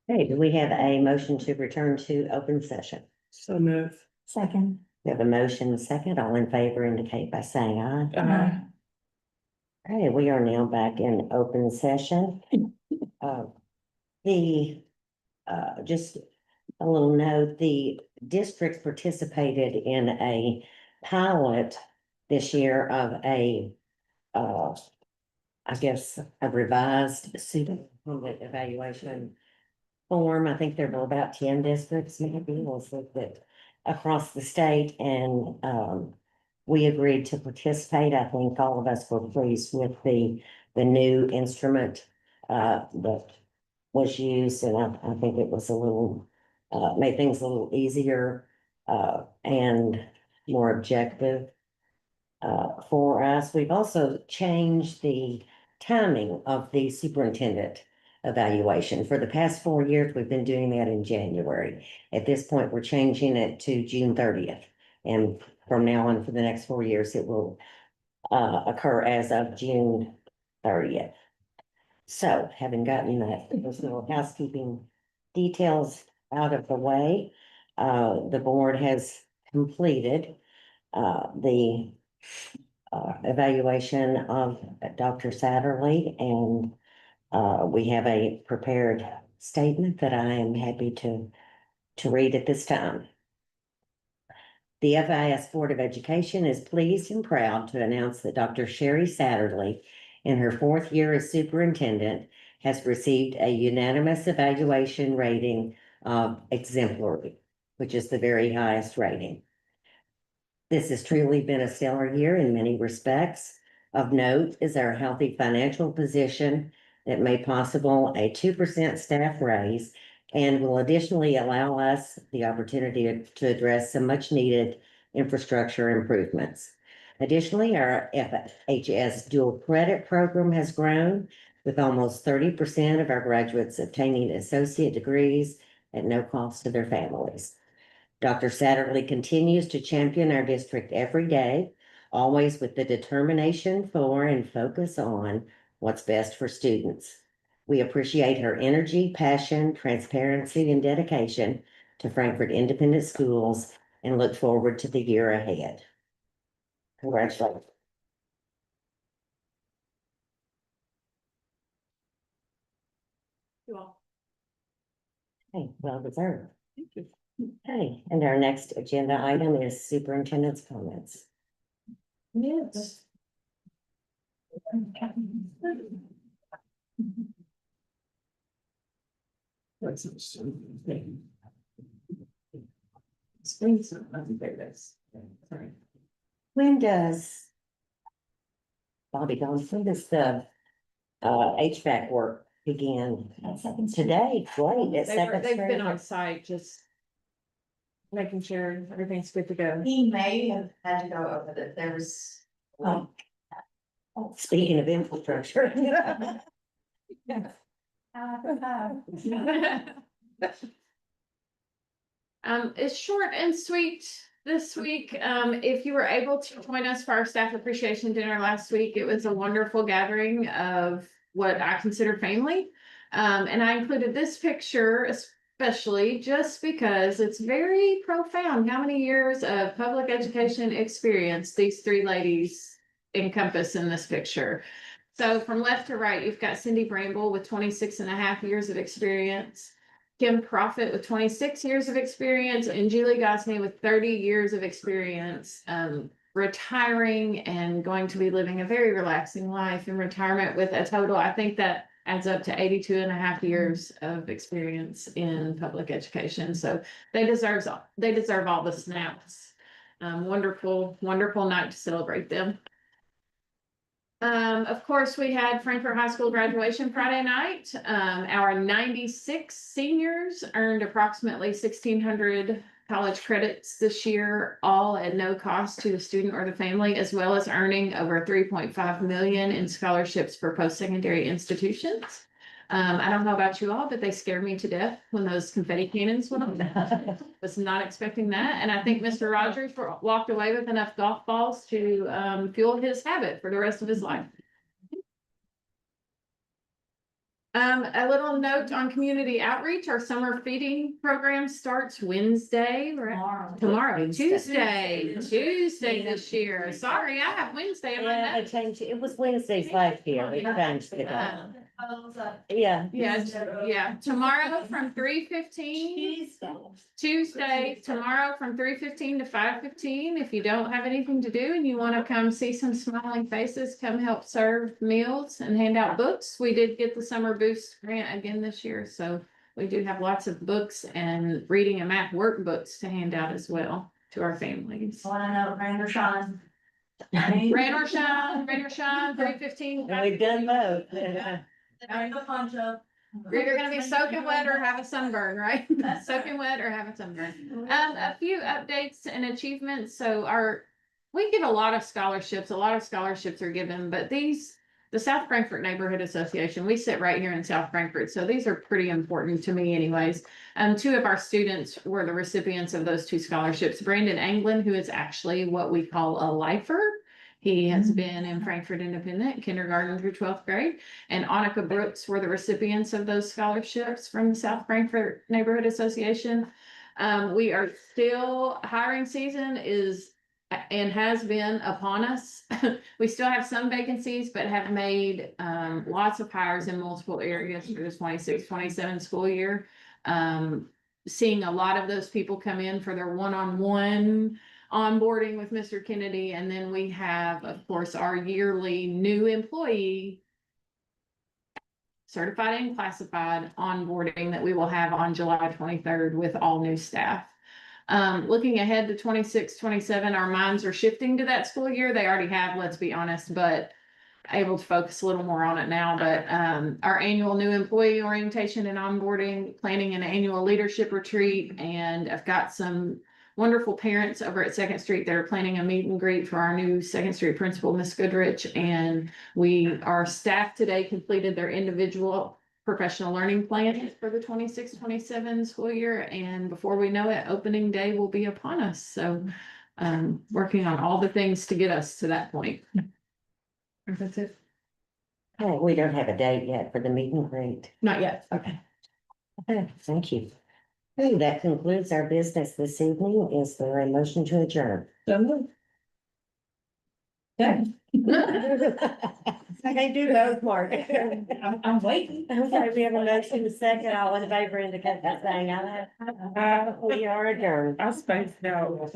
Okay, do we have a motion to return to open session? So move. Second. We have a motion second. All in favor indicate by saying aye. Okay, we are now back in open session. The, just a little note, the district participated in a pilot this year of a, I guess, a revised student evaluation form. I think there were about 10 districts, maybe, was that across the state, and, we agreed to participate. I think all of us were pleased with the new instrument, that was used, and I think it was a little, made things a little easier, and more objective, for us. We've also changed the timing of the superintendent evaluation. For the past 4 years, we've been doing that in January. At this point, we're changing it to June 30th. And from now on, for the next 4 years, it will, occur as of June 30th. So having gotten that, those little housekeeping details out of the way, the board has completed, the evaluation of Dr. Satterley, and we have a prepared statement that I am happy to read at this time. The FIS Board of Education is pleased and proud to announce that Dr. Sherry Satterley, in her 4th year as superintendent, has received a unanimous evaluation rating of exemplary, which is the very highest rating. This has truly been a stellar year in many respects. Of note is our healthy financial position that made possible a 2% staff raise and will additionally allow us the opportunity to address some much needed infrastructure improvements. Additionally, our FHS dual credit program has grown, with almost 30% of our graduates obtaining associate degrees at no cost to their families. Dr. Satterley continues to champion our district every day, always with the determination for and focus on what's best for students. We appreciate her energy, passion, transparency, and dedication to Frankfort Independent Schools and look forward to the year ahead. Congratulations. You all. Hey, well deserved. Okay, and our next agenda item is superintendent's comments. Yes. Sorry. When does Bobby Jones, when does the HVAC work begin? Today, great, at Second They've been Street. on site, just making sure everything's good to go. He may have had to go over that, there was. Speaking of infrastructure. It's short and sweet this week. If you were able to join us for our staff appreciation dinner last week, it was a wonderful gathering of what I consider family. And I included this picture especially just because it's very profound how many years of public education experience these 3 ladies encompass in this picture. So from left to right, you've got Cindy Bramble with 26.5 years of experience, Kim Profit with 26 years of experience, and Julie Gosney with 30 years of experience, retiring and going to be living a very relaxing life in retirement with a total, I think that adds up to 82.5 years of experience in public education. So they deserve all the snaps. Wonderful, wonderful night to celebrate them. Of course, we had Frankfort High School graduation Friday night. Our 96 seniors earned approximately 1,600 college credits this year, all at no cost to the student or the family, as well as earning over 3.5 million in scholarships for post-secondary institutions. I don't know about you all, but they scared me to death when those confetti cannons went off. Was not expecting that. And I think Mr. Rogers walked away with enough golf balls to fuel his habit for the rest of his life. A little note on community outreach, our summer feeding program starts Wednesday, right? Tomorrow, Tuesday this year. Sorry, I have Wednesday in my Yeah, they notes. changed, it was Wednesdays last year, we changed it up. Yeah. Yeah, tomorrow from 3:15. Tuesday, tomorrow from 3:15 to 5:15. If you don't have anything to do and you want to come see some smiling faces, come help serve meals and hand out books. We did get the summer boost grant again this year, so we do have lots of books and reading and math workbooks to hand out as well to our families. Wanna know, Rain or shine? Rain or shine, 3:15. We've done both. The poncho. You're gonna be soaking wet or have a sunburn, right? Soaking wet or have a sunburn. A few updates and achievements. So we give a lot of scholarships. A lot of scholarships are given, but the South Frankfort Neighborhood Association, we sit right here in South Frankfort. So these are pretty important to me anyways. Two of our students were the recipients of those two scholarships. Brandon Anglin, who is actually what we call a lifer. He has been in Frankfort Independent, kindergarten through 12th grade. And Annika Brooks were the recipients of those scholarships from the South Frankfort Neighborhood Association. We are still, hiring season is and has been upon us. We still have some vacancies, but have made lots of hires in multiple areas for the 26-27 school year. Seeing a lot of those people come in for their one-on-one onboarding with Mr. Kennedy. And then we have, of course, our yearly new employee certified and classified onboarding that we will have on July 23rd with all new staff. Looking ahead to 26-27, our minds are shifting to that school year. They already have, let's be honest, but able to focus a little more on it now. But our annual new employee orientation and onboarding, planning an annual leadership retreat, and I've got some wonderful parents over at Second Street that are planning a meet and greet for our new Second Street principal, Miss Goodrich. And our staff today completed their individual professional learning plans for the 26-27 school year. And before we know it, opening day will be upon us. So working on all the things to get us to that point. That's it. Oh, we don't have a date yet for the meet and greet. Not yet. Okay. Okay, thank you. Okay, that concludes our business this evening. Is there a motion to adjourn? Okay. I do both, Mark. I'm waiting. Okay, we have a motion to second. All in favor indicate by saying aye. We are adjourned. I spaced out.